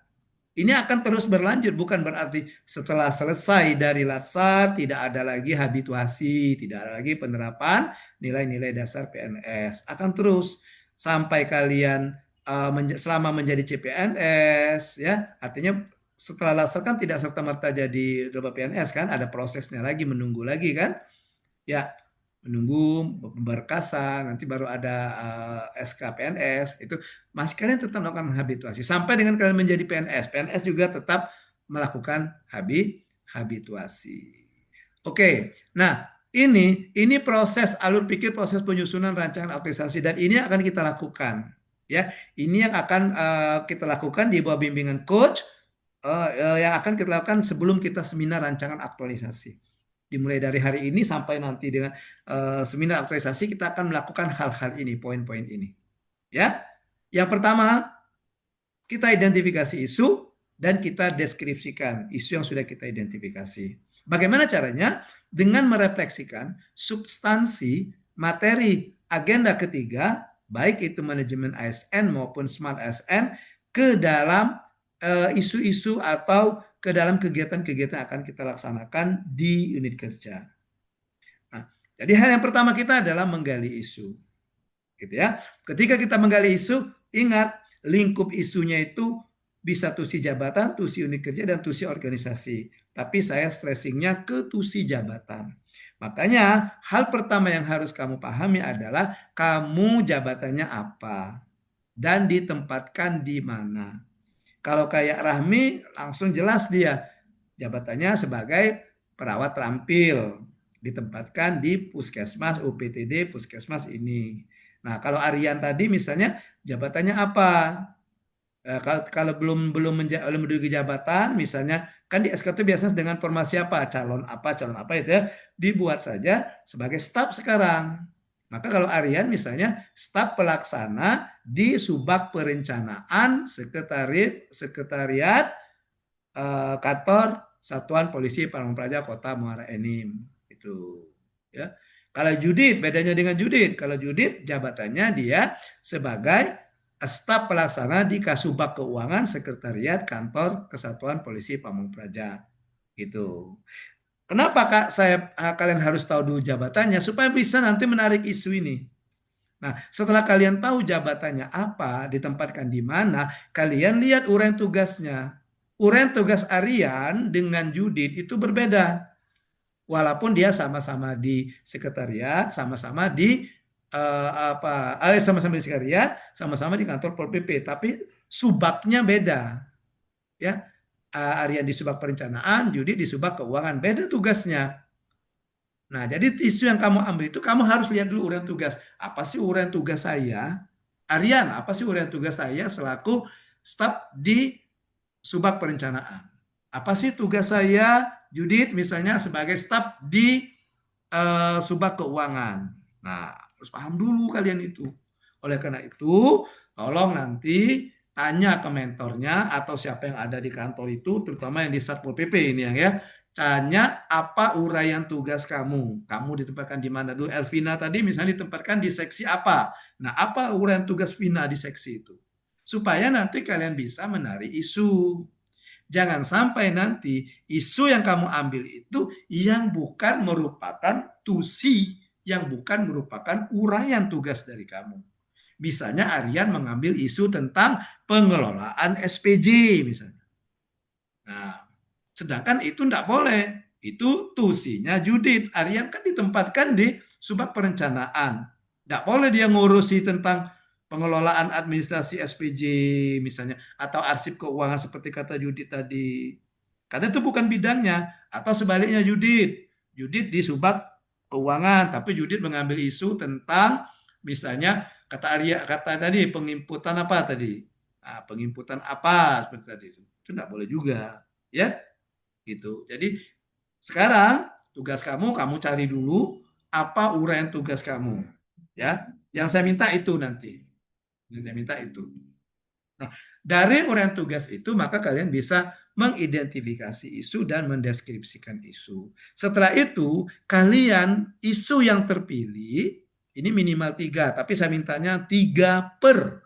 Speaker 1: Ini akan terus berlanjut, bukan berarti setelah selesai dari Latsar tidak ada lagi habituasi, tidak ada lagi penerapan nilai-nilai dasar PNS. Akan terus sampai kalian selama menjadi CPNS ya, artinya setelah Latsar kan tidak serta-merta jadi PNS kan, ada prosesnya lagi, menunggu lagi kan ya, menunggu pemberkasan, nanti baru ada SK PNS, itu masih kalian tetap melakukan habituasi sampai dengan kalian menjadi PNS. PNS juga tetap melakukan habituasi. Oke, nah ini proses alur pikir, proses penyusunan rancangan aktualisasi, dan ini akan kita lakukan ya. Ini yang akan kita lakukan di bawah bimbingan coach yang akan kita lakukan sebelum kita seminar rancangan aktualisasi. Dimulai dari hari ini sampai nanti dengan seminar aktualisasi kita akan melakukan hal-hal ini, poin-poin ini. Ya. Yang pertama, kita identifikasi isu dan kita deskripsikan isu yang sudah kita identifikasi. Bagaimana caranya? Dengan merefleksikan substansi materi agenda ketiga, baik itu manajemen ASN maupun smart ASN, ke dalam isu-isu atau ke dalam kegiatan-kegiatan yang akan kita laksanakan di unit kerja. Nah, jadi hal yang pertama kita adalah menggali isu. Gitu ya. Ketika kita menggali isu, ingat lingkup isunya itu bisa tusi jabatan, tusi unit kerja, dan tusi organisasi. Tapi saya stressingnya ke tusi jabatan. Makanya hal pertama yang harus kamu pahami adalah kamu jabatannya apa dan ditempatkan di mana. Kalau kayak Rahmi langsung jelas dia jabatannya sebagai perawat terampil, ditempatkan di puskesmas UPTD puskesmas ini. Nah, kalau Aryan tadi misalnya jabatannya apa? Kalau belum menduduki jabatan, misalnya kan di SK itu biasanya dengan formasi apa, calon apa itu ya, dibuat saja sebagai staf sekarang. Maka kalau Aryan misalnya staf pelaksana di Subak Perencanaan Sekretariat Kantor Satuan Polisi Pamung Praja Kota Muara Enim itu ya. Kalau Judit, bedanya dengan Judit, kalau Judit jabatannya dia sebagai staf pelaksana di Kasubag Keuangan Sekretariat Kantor Kesatuan Polisi Pamung Praja gitu. Kenapa kalian harus tahu dulu jabatannya supaya bisa nanti menarik isu ini. Nah, setelah kalian tahu jabatannya apa, ditempatkan di mana, kalian lihat uraian tugasnya. Uraian tugas Aryan dengan Judit itu berbeda. Walaupun dia sama-sama di sekretariat, sama-sama di sama-sama di sekretariat, sama-sama di kantor Pol PP, tapi subaknya beda. Ya. Aryan di Subak Perencanaan, Judit di Subak Keuangan, beda tugasnya. Nah, jadi isu yang kamu ambil itu kamu harus lihat dulu uraian tugas. Apa sih uraian tugas saya? Aryan, apa sih uraian tugas saya selaku staf di subak perencanaan. Apa sih tugas saya, Judit, misalnya sebagai staf di subak keuangan. Nah, harus paham dulu kalian itu. Oleh karena itu, tolong nanti tanya ke mentornya atau siapa yang ada di kantor itu, terutama yang di Satpol PP ini ya. Tanya apa uraian tugas kamu. Kamu ditempatkan di mana dulu? Elvina tadi misalnya ditempatkan di seksi apa. Nah, apa uraian tugas Vina di seksi itu? Supaya nanti kalian bisa menarik isu. Jangan sampai nanti isu yang kamu ambil itu yang bukan merupakan tusi, yang bukan merupakan uraian tugas dari kamu. Misalnya Aryan mengambil isu tentang pengelolaan SPJ misalnya. Nah, sedangkan itu tidak boleh. Itu tusinya Judit. Aryan kan ditempatkan di subak perencanaan. Tidak boleh dia ngurusi tentang pengelolaan administrasi SPJ misalnya. Atau arsip keuangan seperti kata Judit tadi. Karena itu bukan bidangnya. Atau sebaliknya Judit. Judit di subak keuangan. Tapi Judit mengambil isu tentang misalnya kata Arya, kata tadi penginputan apa tadi. Nah, penginputan apa seperti tadi. Itu tidak boleh juga. Ya, gitu. Jadi sekarang tugas kamu cari dulu apa uraian tugas kamu. Ya, yang saya minta itu nanti. Yang saya minta itu. Nah, dari uraian tugas itu maka kalian bisa mengidentifikasi isu dan mendeskripsikan isu. Setelah itu kalian isu yang terpilih ini minimal 3, tapi saya mintanya 3 per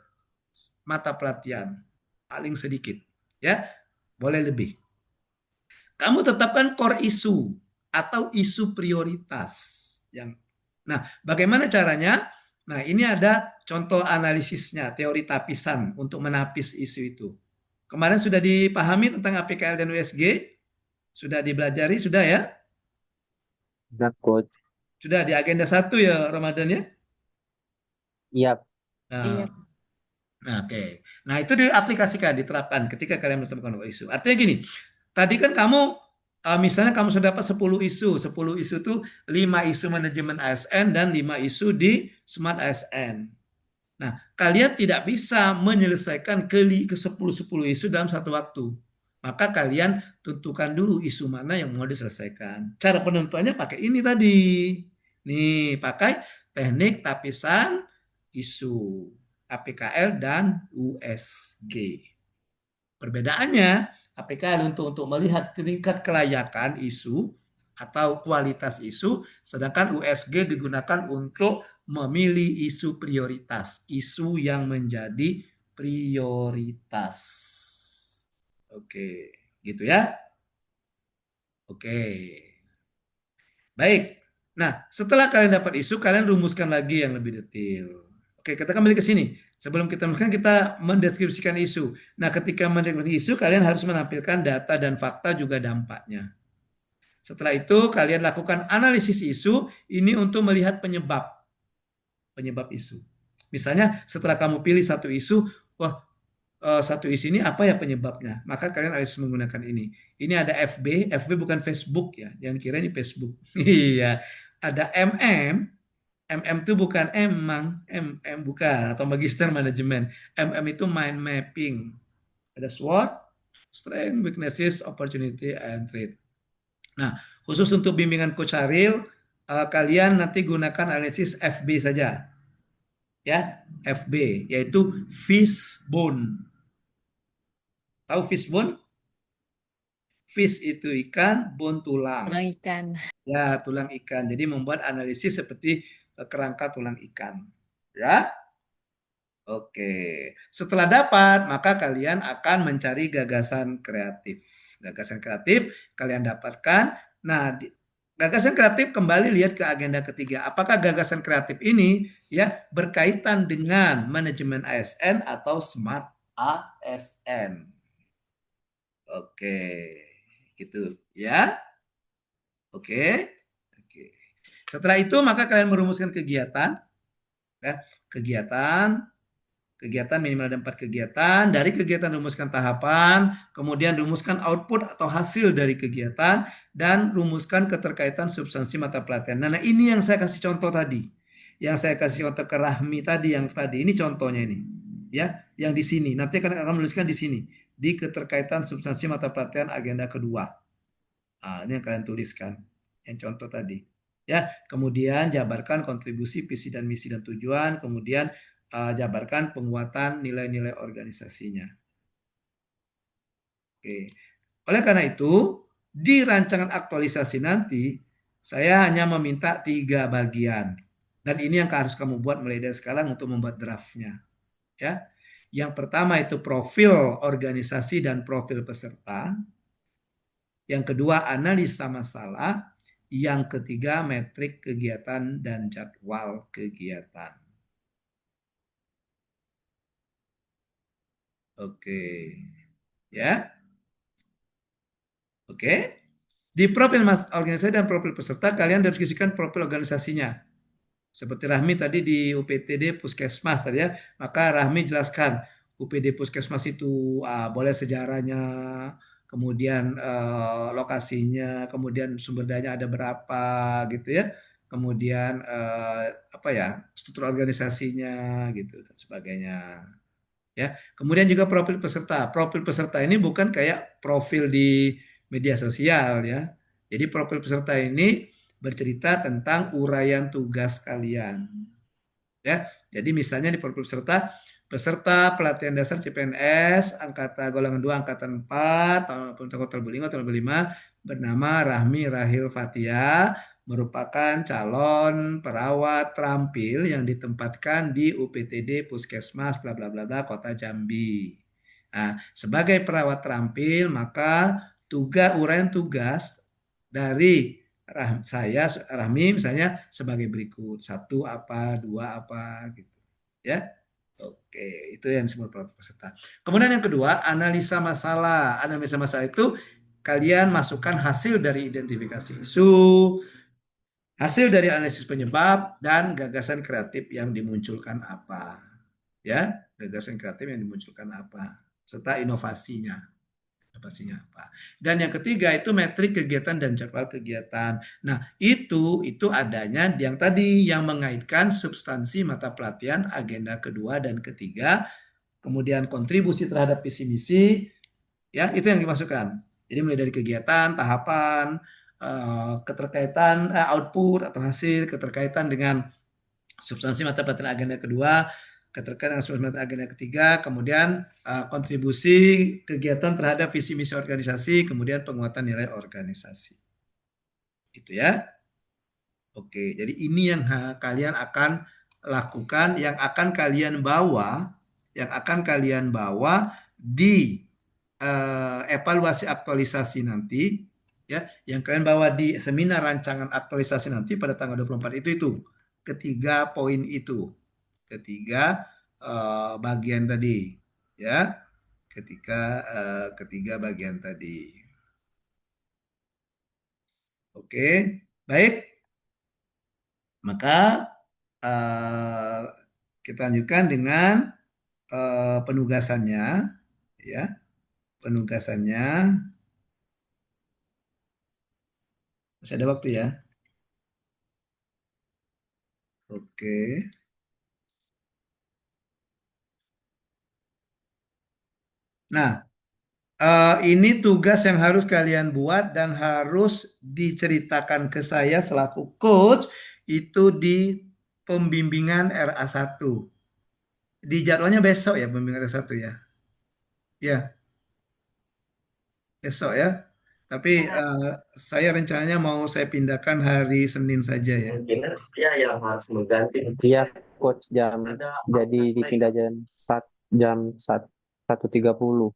Speaker 1: mata pelatihan paling sedikit. Ya, boleh lebih. Kamu tetapkan core isu atau isu prioritas. Nah, bagaimana caranya? Nah, ini ada contoh analisisnya, teori tapisan untuk menapis isu itu. Kemarin sudah dipahami tentang APKL dan USG? Sudah dibelajari, sudah ya?
Speaker 5: Nah, coach.
Speaker 1: Sudah di agenda 1 ya, Ramadan ya?
Speaker 5: Iya.
Speaker 2: Iya.
Speaker 1: Nah, oke. Nah, itu diaplikasikan, diterapkan ketika kalian menemukan isu. Artinya gini, tadi kan kamu misalnya kamu sudah dapat 10 isu. 10 isu itu 5 isu manajemen ASN dan 5 isu di Smart ASN. Nah, kalian tidak bisa menyelesaikan ke 10 isu dalam satu waktu. Maka kalian tentukan dulu isu mana yang mau diselesaikan. Cara penentuannya pakai ini tadi. Nih, pakai teknik tapisan isu. APKL dan USG. Perbedaannya, APKL untuk melihat tingkat kelayakan isu atau kualitas isu, sedangkan USG digunakan untuk memilih isu prioritas, isu yang menjadi prioritas. Oke, gitu ya. Oke. Baik. Nah, setelah kalian dapat isu, kalian rumuskan lagi yang lebih detail. Oke, kita kembali ke sini. Sebelum kita rumuskan, kita mendeskripsikan isu. Nah, ketika mendeskripsikan isu, kalian harus menampilkan data dan fakta juga dampaknya. Setelah itu, kalian lakukan analisis isu, ini untuk melihat penyebab isu. Misalnya, setelah kamu pilih satu isu, wah, satu isu ini apa ya penyebabnya? Maka kalian harus menggunakan ini. Ini ada FB bukan Facebook ya, jangan kira ini Facebook. Iya, ada MM itu bukan emang, MM bukan, atau magister manajemen. MM itu mind mapping. Ada SWOT, strength, weaknesses, opportunity, and threat. Nah, khusus untuk bimbingan Coach Haril, kalian nanti gunakan analisis FB saja. Ya, FB, yaitu fishbone. Tahu fishbone? Fish itu ikan, bone tulang.
Speaker 4: Tulang ikan.
Speaker 1: Ya, tulang ikan. Jadi membuat analisis seperti kerangka tulang ikan. Ya. Oke. Setelah dapat, maka kalian akan mencari gagasan kreatif. Gagasan kreatif kalian dapatkan. Nah, gagasan kreatif kembali lihat ke agenda ketiga. Apakah gagasan kreatif ini ya berkaitan dengan manajemen ASN atau Smart ASN? Oke, gitu ya. Oke. Setelah itu maka kalian merumuskan kegiatan, ya, kegiatan minimal ada 4 kegiatan. Dari kegiatan rumuskan tahapan, kemudian rumuskan output atau hasil dari kegiatan, dan rumuskan keterkaitan substansi mata pelatihan. Nah, ini yang saya kasih contoh tadi, yang saya kasih contoh ke Rahmi tadi, yang tadi ini contohnya ini. ya, yang di sini. Nanti akan menuliskan di sini, di keterkaitan substansi mata pelatihan agenda kedua. Ini yang kalian tuliskan, yang contoh tadi. Ya, kemudian jabarkan kontribusi, visi dan misi dan tujuan, kemudian jabarkan penguatan nilai-nilai organisasinya. Oke. Oleh karena itu, di rancangan aktualisasi nanti, saya hanya meminta 3 bagian. Dan ini yang harus kamu buat mulai dari sekarang untuk membuat draftnya. Ya. Yang pertama itu profil organisasi dan profil peserta. Yang kedua analisa masalah. Yang ketiga metrik kegiatan dan jadwal kegiatan. Oke. Ya. Oke. Di profil organisasi dan profil peserta, kalian diskusikan profil organisasinya. Seperti Rahmi tadi di UPTD Puskesmas tadi ya, maka Rahmi jelaskan UPD Puskesmas itu boleh sejarahnya, kemudian lokasinya, kemudian sumber dayanya ada berapa gitu ya, kemudian apa ya struktur organisasinya gitu dan sebagainya. Ya, kemudian juga profil peserta. Profil peserta ini bukan kayak profil di media sosial ya. Jadi profil peserta ini bercerita tentang uraian tugas kalian. Ya, jadi misalnya di profil peserta, peserta pelatihan dasar CPNS angkatan golongan 2 angkatan 4 tahun tahun 2005 bernama Rahmi Rahil Fatia merupakan calon perawat terampil yang ditempatkan di UPTD Puskesmas bla bla bla bla Kota Jambi. Nah, sebagai perawat terampil maka uraian tugas dari saya Rahmi misalnya sebagai berikut, 1 apa, 2 apa gitu. Ya. Oke, itu yang disebut peserta. Kemudian yang kedua, analisa masalah. Analisa masalah itu kalian masukkan hasil dari identifikasi isu, hasil dari analisis penyebab dan gagasan kreatif yang dimunculkan apa. Ya, gagasan kreatif yang dimunculkan apa serta inovasinya. Pastinya apa. Dan yang ketiga itu metrik kegiatan dan jadwal kegiatan. Nah, itu adanya yang tadi yang mengaitkan substansi mata pelatihan agenda kedua dan ketiga, kemudian kontribusi terhadap visi misi, ya itu yang dimasukkan. Jadi mulai dari kegiatan, tahapan, keterkaitan output atau hasil, keterkaitan dengan substansi mata pelatihan agenda kedua, keterkaitan dengan substansi mata agenda ketiga, kemudian kontribusi kegiatan terhadap visi misi organisasi, kemudian penguatan nilai organisasi. Itu ya. Oke, jadi ini yang kalian akan lakukan, yang akan kalian bawa, di evaluasi aktualisasi nanti, ya, yang kalian bawa di seminar rancangan aktualisasi nanti pada tanggal 24 itu ketiga poin itu, ketiga bagian tadi, ya, ketiga bagian tadi. Oke, baik. Maka kita lanjutkan dengan penugasannya, ya, penugasannya masih ada waktu ya. Oke. Nah, ini tugas yang harus kalian buat dan harus diceritakan ke saya selaku coach itu di pembimbingan RA1. Di jadwalnya besok ya pembimbingan RA1 ya. Ya, besok ya. Tapi saya rencananya mau saya pindahkan hari Senin saja ya.
Speaker 5: Ya, yang harus mengganti. Iya, coach jadi dipindah jam 1.30.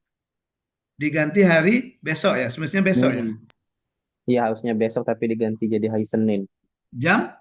Speaker 1: Diganti hari besok ya, semestinya besok ya.
Speaker 5: Iya, harusnya besok tapi diganti jadi hari Senin.
Speaker 1: Jam?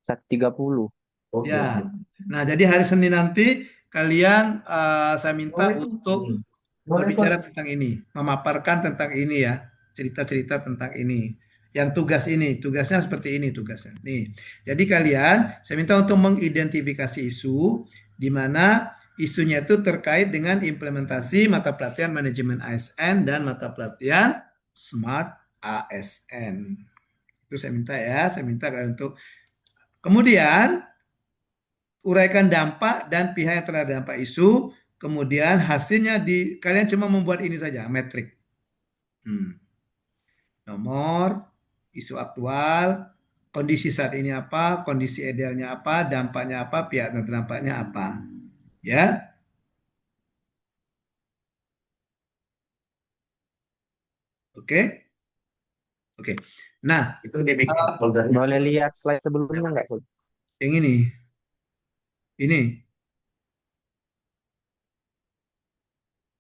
Speaker 5: 1.30.
Speaker 1: Ya. Nah, jadi hari Senin nanti kalian saya minta untuk berbicara tentang ini, memaparkan tentang ini ya, cerita-cerita tentang ini. Yang tugas ini, tugasnya seperti ini tugasnya. Nih, jadi kalian saya minta untuk mengidentifikasi isu di mana isunya itu terkait dengan implementasi mata pelatihan manajemen ASN dan mata pelatihan Smart ASN. Itu saya minta ya, saya minta kalian untuk kemudian uraikan dampak dan pihak yang terkena dampak isu, kemudian hasilnya kalian cuma membuat ini saja, metrik. Nomor, isu aktual, kondisi saat ini apa, kondisi idealnya apa, dampaknya apa, pihak yang terdampaknya apa. Ya, oke, oke. Nah,
Speaker 5: Itu dibikin folder. Boleh lihat slide sebelumnya nggak, Coach?
Speaker 1: yang ini.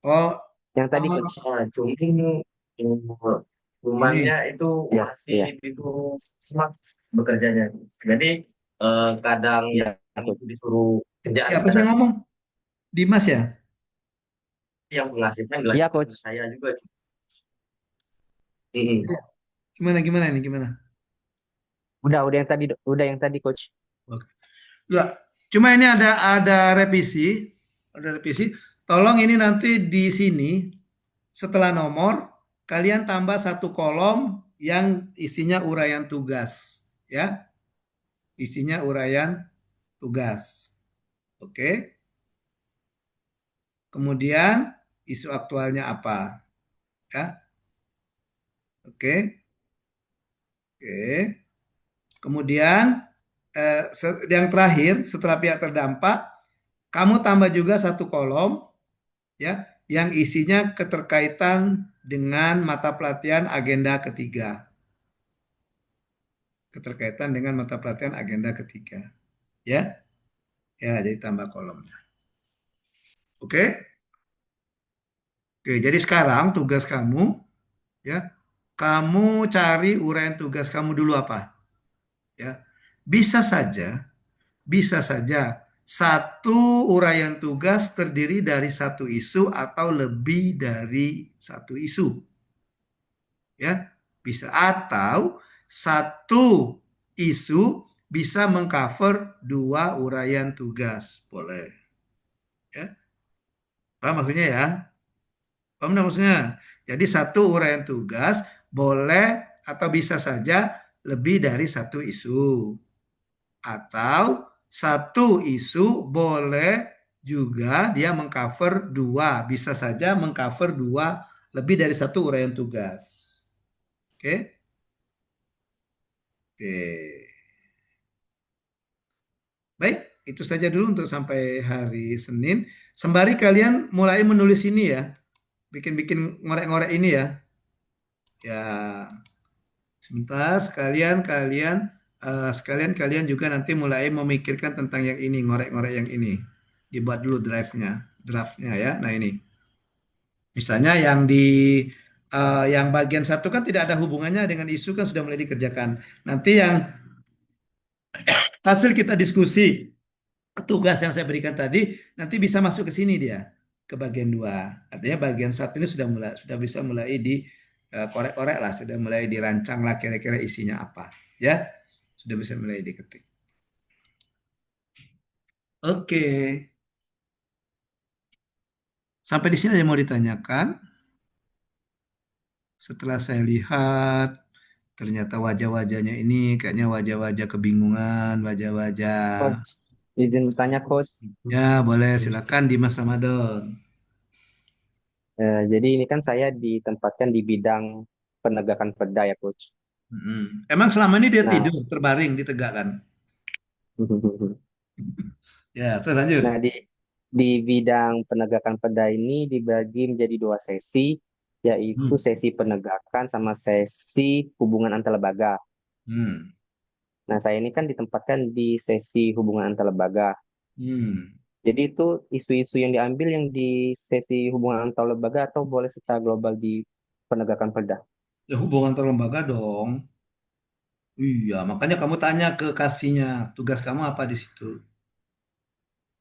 Speaker 1: Oh,
Speaker 5: Yang tadi,
Speaker 1: oh,
Speaker 5: Coach. Cumannya
Speaker 1: ini.
Speaker 5: itu masih itu smart bekerjanya. Jadi kadang ya disuruh kerjaan
Speaker 1: Siapa sih yang ngomong? Dimas ya?
Speaker 5: yang pengasihnya ya, Coach. Saya juga.
Speaker 1: Gimana ini? Gimana?
Speaker 5: Udah yang tadi, Coach.
Speaker 1: Oke. Ya, cuma ini ada revisi, ada revisi. Tolong ini nanti di sini setelah nomor kalian tambah satu kolom yang isinya uraian tugas, ya. Isinya uraian tugas. Oke. Kemudian isu aktualnya apa? Ya. Oke. Oke. Kemudian yang terakhir setelah pihak terdampak, kamu tambah juga satu kolom ya yang isinya keterkaitan dengan mata pelatihan agenda ketiga. Keterkaitan dengan mata pelatihan agenda ketiga. Ya. Ya, jadi tambah kolomnya. Oke? Oke, jadi sekarang tugas kamu ya, kamu cari uraian tugas kamu dulu apa? Ya. Bisa saja satu uraian tugas terdiri dari satu isu atau lebih dari satu isu. Ya, bisa atau satu isu bisa mengcover dua uraian tugas. Boleh. Ya. Paham maksudnya ya? Paham nggak maksudnya? Jadi satu uraian tugas boleh atau bisa saja lebih dari satu isu. Atau satu isu boleh juga dia mengcover dua, bisa saja mengcover dua lebih dari satu uraian tugas. Oke? Oke. Baik, itu saja dulu untuk sampai hari Senin. Sembari kalian mulai menulis ini ya, bikin-bikin ngorek-ngorek ini ya. Ya, sebentar sekalian kalian juga nanti mulai memikirkan tentang yang ini, ngorek-ngorek yang ini. Dibuat dulu draftnya ya. Nah ini, misalnya yang bagian satu kan tidak ada hubungannya dengan isu kan sudah mulai dikerjakan. Nanti yang hasil kita diskusi tugas yang saya berikan tadi nanti bisa masuk ke sini dia ke bagian dua. Artinya bagian satu ini sudah bisa mulai di korek-korek lah, sudah mulai dirancang lah kira-kira isinya apa, ya sudah bisa mulai diketik. Oke, sampai di sini ada yang mau ditanyakan. Setelah saya lihat ternyata wajah-wajahnya ini kayaknya wajah-wajah kebingungan, wajah-wajah.
Speaker 5: Coach, izin bertanya, Coach.
Speaker 1: Ya boleh, silakan Dimas Ramadan.
Speaker 5: Jadi ini kan saya ditempatkan di bidang penegakan perda ya, Coach.
Speaker 1: Emang selama ini dia
Speaker 5: Nah,
Speaker 1: tidur terbaring ditegakkan? Ya, terus lanjut.
Speaker 5: nah di bidang penegakan perda ini dibagi menjadi dua sesi, yaitu
Speaker 1: Hmm.
Speaker 5: sesi penegakan sama sesi hubungan antar lembaga.
Speaker 1: Hmm.
Speaker 5: Nah, saya ini kan ditempatkan di sesi hubungan antar lembaga.
Speaker 1: Hmm.
Speaker 5: Jadi itu isu-isu yang diambil yang di sesi hubungan antar lembaga atau boleh secara global di penegakan perda?
Speaker 1: Ya hubungan antar lembaga dong. Iya, makanya kamu tanya ke kasihnya, tugas kamu apa di situ?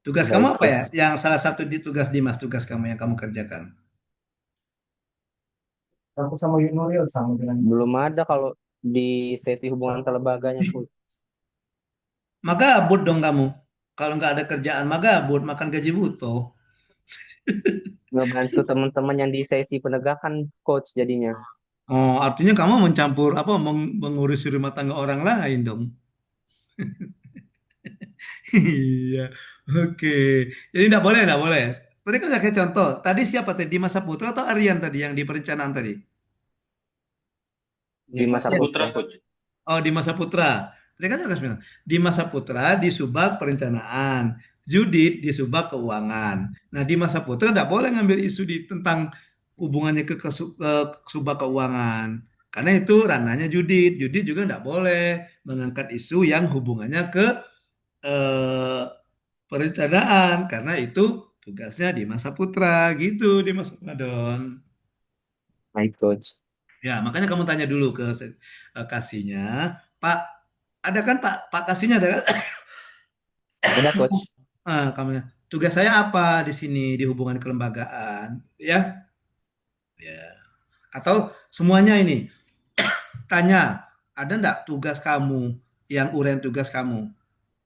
Speaker 1: Tugas kamu
Speaker 5: Baik,
Speaker 1: apa ya?
Speaker 5: Coach.
Speaker 1: Yang salah satu di tugas Dimas, tugas kamu yang kamu kerjakan.
Speaker 5: Aku sama Yunuril sama dengan belum ada kalau di sesi hubungan antar lembaganya, Coach.
Speaker 1: Magabut dong kamu. Kalau nggak ada kerjaan, magabut, makan gaji butuh.
Speaker 5: Ngebantu teman-teman yang di sesi penegakan, Coach, jadinya.
Speaker 1: Oh, artinya kamu mencampur apa mengurusi rumah tangga orang lain dong. Iya, oke. Jadi tidak boleh. Tadi kan saya kasih contoh. Tadi siapa tadi? Dimas Saputra atau Aryan tadi yang di perencanaan tadi?
Speaker 5: Di masa
Speaker 3: Masa
Speaker 1: Iya.
Speaker 3: Putra,
Speaker 5: putra.
Speaker 3: Coach.
Speaker 1: Oh, di Masa Putra. Tadi kan saya kasih bilang. Di Masa Putra di Subak perencanaan. Judit di Subak keuangan. Nah, di Masa Putra tidak boleh ngambil isu tentang hubungannya ke Subak keuangan. Karena itu ranahnya Judit. Judit juga tidak boleh mengangkat isu yang hubungannya ke eh, perencanaan karena itu tugasnya di Masa Putra gitu di Mas Ramadan.
Speaker 5: Baik, Coach.
Speaker 1: Ya, makanya kamu tanya dulu ke kasihnya, Pak, ada kan Pak Pak kasihnya ada kan?
Speaker 5: Ada, Coach.
Speaker 1: Kamu tugas saya apa di sini di hubungan kelembagaan, ya? Ya. Atau semuanya ini tanya, ada enggak tugas kamu yang uraian tugas kamu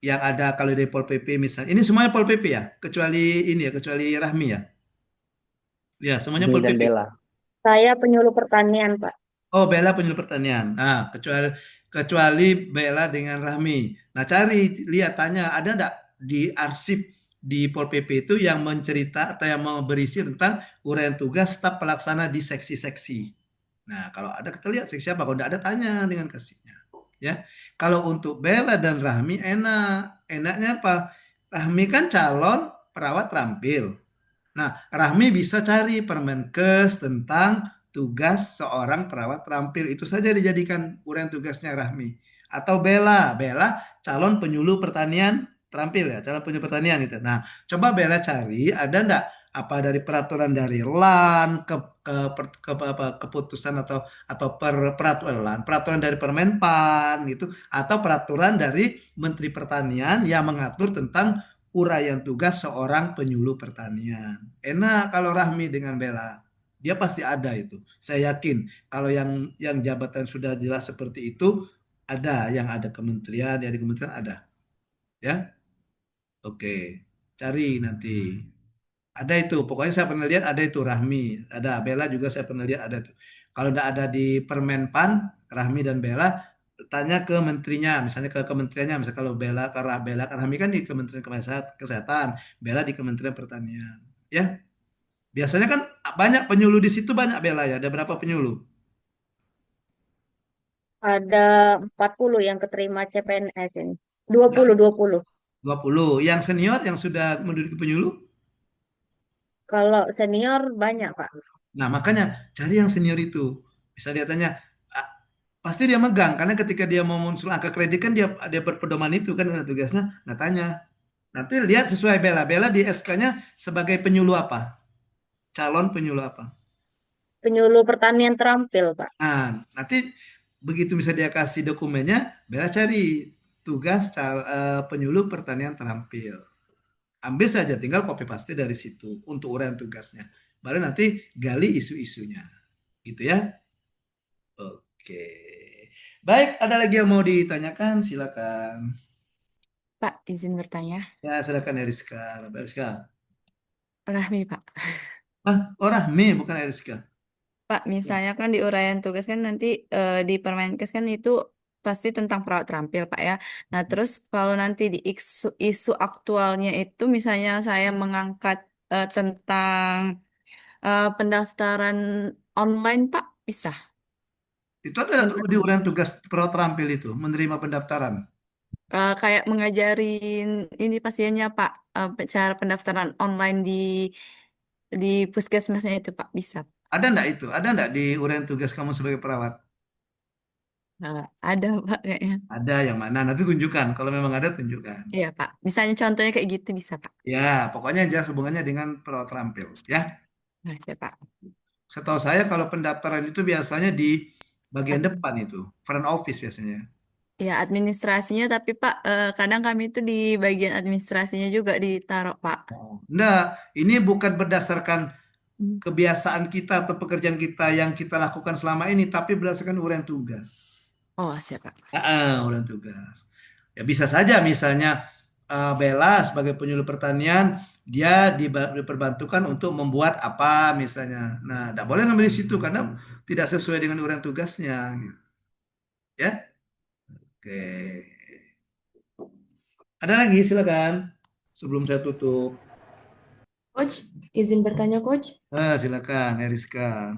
Speaker 1: yang ada kalau dari Pol PP misalnya. Ini semuanya Pol PP ya, kecuali ini ya, kecuali Rahmi ya. Ya, semuanya
Speaker 5: Ini
Speaker 1: Pol
Speaker 5: dan
Speaker 1: PP.
Speaker 5: Bella.
Speaker 2: Saya penyuluh pertanian, Pak.
Speaker 1: Oh, Bella penyuluh pertanian. Nah, kecuali Bella dengan Rahmi. Nah, cari lihat tanya ada enggak di arsip di Pol PP itu yang mencerita atau yang berisi tentang uraian tugas staf pelaksana di seksi-seksi. Nah, kalau ada kita lihat seksi apa. Kalau enggak ada tanya dengan kasihnya. Ya. Kalau untuk Bella dan Rahmi enak. Enaknya apa? Rahmi kan calon perawat terampil. Nah, Rahmi bisa cari Permenkes tentang tugas seorang perawat terampil. Itu saja dijadikan uraian tugasnya Rahmi. Atau Bella calon penyuluh pertanian terampil ya, calon penyuluh pertanian itu. Nah, coba Bella cari ada enggak apa dari peraturan dari LAN apa, keputusan atau peraturan dari Permenpan gitu atau peraturan dari Menteri Pertanian yang mengatur tentang uraian tugas seorang penyuluh pertanian. Enak kalau Rahmi dengan Bella. Dia pasti ada itu. Saya yakin kalau yang jabatan sudah jelas seperti itu ada yang ada kementerian, yang di kementerian ada, ya. Oke. Cari nanti. Ada itu, pokoknya saya pernah lihat ada itu Rahmi, ada Bella juga saya pernah lihat ada itu. Kalau tidak ada di Permenpan, Rahmi dan Bella, tanya ke menterinya, misalnya ke kementeriannya, misalnya kalau Bella, Rahmi kan di Kementerian Kesehatan, Bella di Kementerian Pertanian, ya. Biasanya kan banyak penyuluh di situ banyak Bella ya, ada berapa penyuluh?
Speaker 2: Ada 40 yang keterima CPNS ini.
Speaker 1: Ya,
Speaker 2: 20.
Speaker 1: 20. Yang senior yang sudah menduduki penyuluh?
Speaker 2: Kalau senior banyak, Pak.
Speaker 1: Nah, makanya cari yang senior itu. Bisa dia tanya, "Ah, pasti dia megang karena ketika dia mau muncul angka kredit kan dia berpedoman itu kan ada tugasnya. Nah, tanya. Nanti lihat sesuai Bella. Bella di SK-nya sebagai penyuluh apa? Calon penyuluh apa?
Speaker 2: Penyuluh pertanian terampil, Pak.
Speaker 1: Nah, nanti begitu bisa dia kasih dokumennya, Bella cari tugas penyuluh pertanian terampil. Ambil saja, tinggal copy paste dari situ untuk uraian tugasnya. Baru nanti gali isu-isunya. Gitu ya. Oke. Baik, ada lagi yang mau ditanyakan? Silakan.
Speaker 4: Pak, izin bertanya.
Speaker 1: Ya, silakan Eriska. Eriska.
Speaker 4: Rahmi, Pak.
Speaker 1: Oh Rahmi, bukan Eriska.
Speaker 4: Pak, misalnya kan di uraian tugas kan nanti di Permenkes kan itu pasti tentang perawat terampil, Pak ya. Nah, terus kalau nanti di isu aktualnya itu misalnya saya mengangkat tentang pendaftaran online, Pak, bisa.
Speaker 1: Itu ada di uraian tugas perawat terampil itu, menerima pendaftaran.
Speaker 4: Kayak mengajarin ini pasiennya, Pak, cara pendaftaran online di puskesmasnya itu, Pak, bisa.
Speaker 1: Ada enggak itu? Ada enggak di uraian tugas kamu sebagai perawat?
Speaker 4: Ada, Pak, kayaknya.
Speaker 1: Ada yang mana? Nanti tunjukkan. Kalau memang ada, tunjukkan.
Speaker 4: Iya, Pak. Misalnya contohnya kayak gitu bisa, Pak.
Speaker 1: Ya, pokoknya yang jelas hubungannya dengan perawat terampil. Ya,
Speaker 4: Nah, saya, Pak.
Speaker 1: setahu saya kalau pendaftaran itu biasanya di bagian
Speaker 4: Ad-
Speaker 1: depan itu, front office biasanya.
Speaker 4: Ya, administrasinya, tapi Pak, kadang kami itu di bagian administrasinya juga ditaruh, Pak.
Speaker 1: Enggak, ini bukan berdasarkan
Speaker 4: Hmm.
Speaker 1: kebiasaan kita atau pekerjaan kita yang kita lakukan selama ini, tapi berdasarkan uraian tugas.
Speaker 4: Oh, siap, Pak.
Speaker 1: Uraian tugas. Ya bisa saja misalnya Bella sebagai penyuluh pertanian, dia diperbantukan untuk membuat apa misalnya. Nah, tidak boleh ngambil di situ karena tidak sesuai dengan uraian tugasnya. Ya, oke. Ada lagi silakan sebelum saya tutup.
Speaker 2: Coach, izin bertanya, Coach.
Speaker 1: Silakan Eriska.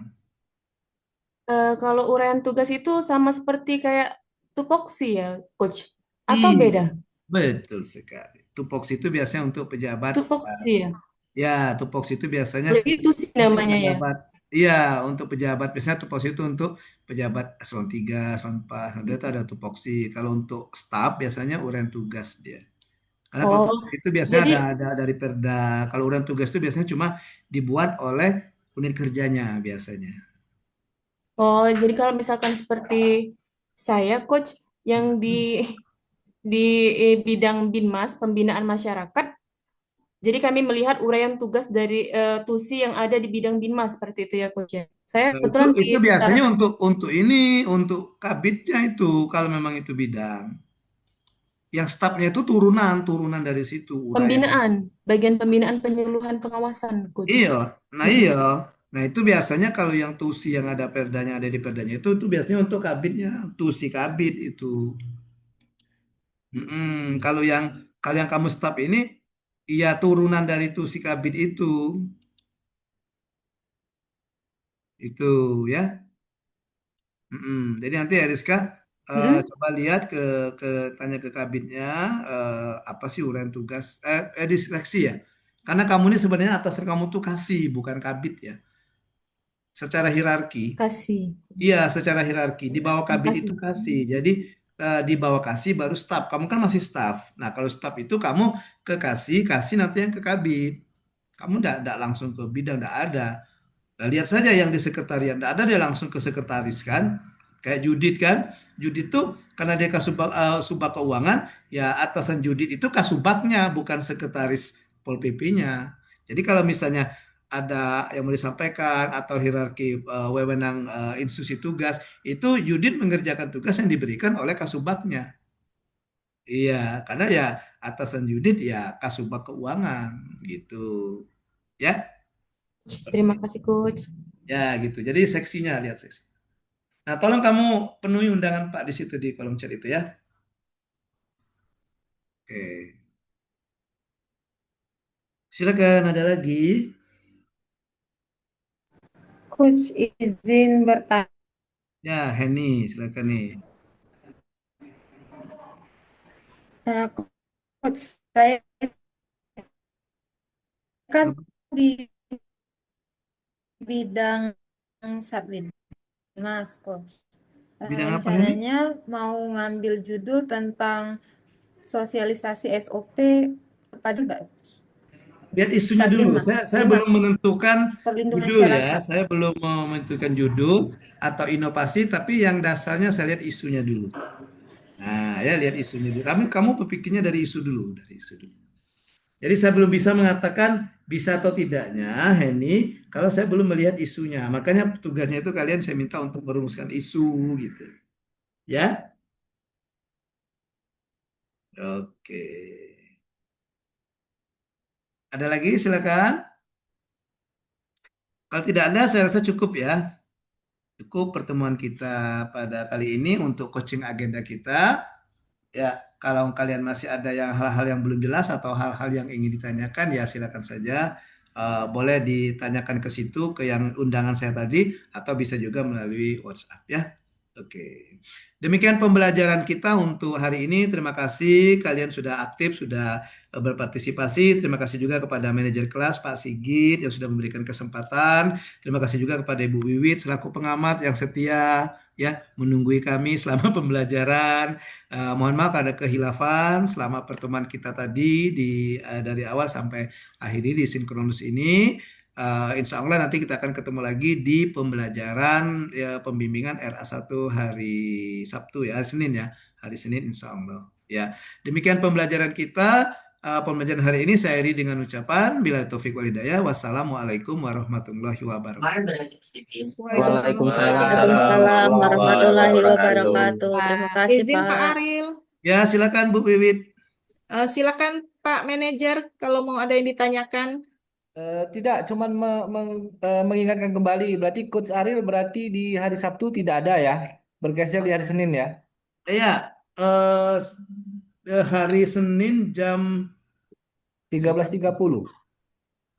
Speaker 2: Kalau uraian tugas itu sama seperti kayak tupoksi ya, Coach? Atau
Speaker 1: Iya,
Speaker 2: beda?
Speaker 1: betul sekali. Tupoksi itu biasanya untuk pejabat.
Speaker 2: Tupoksi ya?
Speaker 1: Ya, tupoksi itu biasanya
Speaker 2: Kalau itu sih
Speaker 1: untuk
Speaker 2: namanya ya.
Speaker 1: pejabat. Iya, untuk pejabat biasanya tupoksi itu untuk pejabat eselon 3, eselon 4, eselon 2 itu ada tupoksi. Kalau untuk staf biasanya uraian tugas dia. Karena kalau
Speaker 2: Oh,
Speaker 1: tupoksi itu biasanya
Speaker 2: jadi
Speaker 1: ada dari Perda. Kalau uraian tugas itu biasanya cuma dibuat oleh unit kerjanya biasanya.
Speaker 2: jadi kalau misalkan seperti saya, Coach, yang di bidang Binmas, pembinaan masyarakat, jadi kami melihat uraian tugas dari TUSI yang ada di bidang Binmas seperti itu ya, Coach ya. Saya
Speaker 1: Nah,
Speaker 2: kebetulan di
Speaker 1: itu biasanya untuk ini untuk kabitnya itu kalau memang itu bidang. Yang stafnya itu turunan dari situ uraian.
Speaker 2: pembinaan, bagian pembinaan penyuluhan pengawasan, Coach.
Speaker 1: Iya, nah
Speaker 2: Mm-mm.
Speaker 1: iya. Nah itu biasanya kalau yang tusi yang ada perdanya ada di perdanya itu biasanya untuk kabitnya tusi kabit itu. Kalau yang kamu staf ini iya turunan dari tusi kabit itu ya. Jadi nanti Eriska
Speaker 2: Mm-mm.
Speaker 1: coba lihat ke tanya ke kabitnya apa sih uraian tugas di seleksi ya. Karena kamu ini sebenarnya atasan kamu tuh kasih bukan kabit ya. Secara hierarki.
Speaker 2: Kasih.
Speaker 1: Iya, secara hierarki. Di bawah kabit itu
Speaker 2: Kasih.
Speaker 1: kasih. Jadi di bawah kasih baru staf. Kamu kan masih staf. Nah, kalau staf itu kamu ke kasih, kasih nanti yang ke kabit. Kamu enggak langsung ke bidang, enggak ada. Nah, lihat saja yang di sekretariat. Enggak ada dia langsung ke sekretaris kan. Kayak Judit kan. Judit tuh karena dia kasubag, subag keuangan, ya atasan Judit itu kasubagnya, bukan sekretaris Pol PP-nya. Jadi kalau misalnya ada yang mau disampaikan atau hierarki wewenang institusi tugas, itu Judit mengerjakan tugas yang diberikan oleh kasubagnya. Iya, karena ya atasan Judit ya kasubag keuangan gitu. Ya,
Speaker 2: Terima kasih, Coach.
Speaker 1: ya gitu. Jadi seksinya lihat seksi. Nah, tolong kamu penuhi undangan Pak di situ di kolom chat itu ya. Oke. Silakan ada lagi.
Speaker 8: Coach izin bertanya,
Speaker 1: Ya, Henny, silakan nih.
Speaker 8: Coach, saya kan di bidang Satlinmas, Coach.
Speaker 1: Bidang apa Henny?
Speaker 8: Rencananya mau ngambil judul tentang sosialisasi SOP apa enggak?
Speaker 1: Lihat isunya dulu.
Speaker 8: Satlinmas,
Speaker 1: Saya belum
Speaker 8: Limas,
Speaker 1: menentukan
Speaker 8: perlindungan
Speaker 1: judul ya.
Speaker 8: masyarakat.
Speaker 1: Saya belum menentukan judul atau inovasi, tapi yang dasarnya saya lihat isunya dulu. Nah, ya lihat isunya dulu. Kamu berpikirnya dari isu dulu, dari isu dulu. Jadi saya belum bisa mengatakan bisa atau tidaknya, Henny, kalau saya belum melihat isunya. Makanya tugasnya itu kalian saya minta untuk merumuskan isu gitu. Ya? Oke. Ada lagi silakan. Kalau tidak ada saya rasa cukup ya. Cukup pertemuan kita pada kali ini untuk coaching agenda kita. Ya, kalau kalian masih ada yang hal-hal yang belum jelas atau hal-hal yang ingin ditanyakan ya silakan saja. Boleh ditanyakan ke situ ke yang undangan saya tadi atau bisa juga melalui WhatsApp ya. Oke. Demikian pembelajaran kita untuk hari ini. Terima kasih kalian sudah aktif, sudah berpartisipasi. Terima kasih juga kepada manajer kelas Pak Sigit yang sudah memberikan kesempatan. Terima kasih juga kepada Ibu Wiwit selaku pengamat yang setia ya menunggui kami selama pembelajaran. Mohon maaf ada kehilafan selama pertemuan kita tadi dari awal sampai akhir ini di sinkronus ini. Insya Allah nanti kita akan ketemu lagi di pembelajaran ya, pembimbingan RA1 hari Sabtu ya, hari Senin ya, hari Senin Insya Allah. Ya, demikian pembelajaran kita. Pembelajaran hari ini saya akhiri dengan ucapan bila taufik walhidayah. Wassalamualaikum warahmatullahi wabarakatuh.
Speaker 5: Waalaikumsalam
Speaker 9: Waalaikumsalam
Speaker 5: warahmatullahi
Speaker 9: warahmatullahi
Speaker 5: wabarakatuh.
Speaker 9: wabarakatuh. Terima kasih,
Speaker 4: Izin Pak
Speaker 9: Pak.
Speaker 4: Aril.
Speaker 1: Ya, silakan Bu Wiwit.
Speaker 4: Silakan Pak Manajer kalau mau ada yang ditanyakan.
Speaker 10: Tidak, cuman mengingatkan kembali. Berarti Coach Ariel berarti di hari Sabtu tidak ada ya? Bergeser di hari Senin ya?
Speaker 1: Ya, eh, hari Senin jam
Speaker 10: 13.30.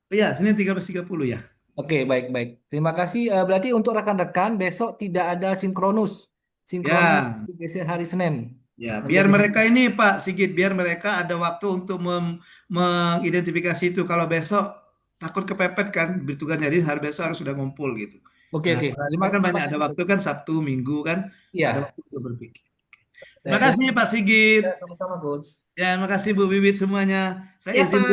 Speaker 1: ya Senin 13.30 ya.
Speaker 10: Oke, baik-baik. Terima kasih. Berarti untuk rekan-rekan besok tidak ada sinkronus. Sinkronus
Speaker 1: Ya,
Speaker 10: digeser hari Senin
Speaker 1: ya, biar
Speaker 10: menjadi hari.
Speaker 1: mereka ini Pak Sigit, biar mereka ada waktu untuk mengidentifikasi itu. Kalau besok takut kepepet kan, bertugas jadi hari besok harus sudah ngumpul gitu.
Speaker 10: Oke,
Speaker 1: Nah,
Speaker 10: oke.
Speaker 1: saya kan
Speaker 10: Terima
Speaker 1: banyak ada
Speaker 10: kasih,
Speaker 1: waktu
Speaker 10: Coach.
Speaker 1: kan Sabtu, Minggu kan, ada
Speaker 10: Iya,
Speaker 1: waktu untuk berpikir. Terima kasih
Speaker 10: terima
Speaker 1: Pak Sigit.
Speaker 10: kasih sama-sama, Coach.
Speaker 1: Ya, terima kasih Bu Wiwit semuanya. Saya
Speaker 2: Ya,
Speaker 1: izin
Speaker 2: Pak.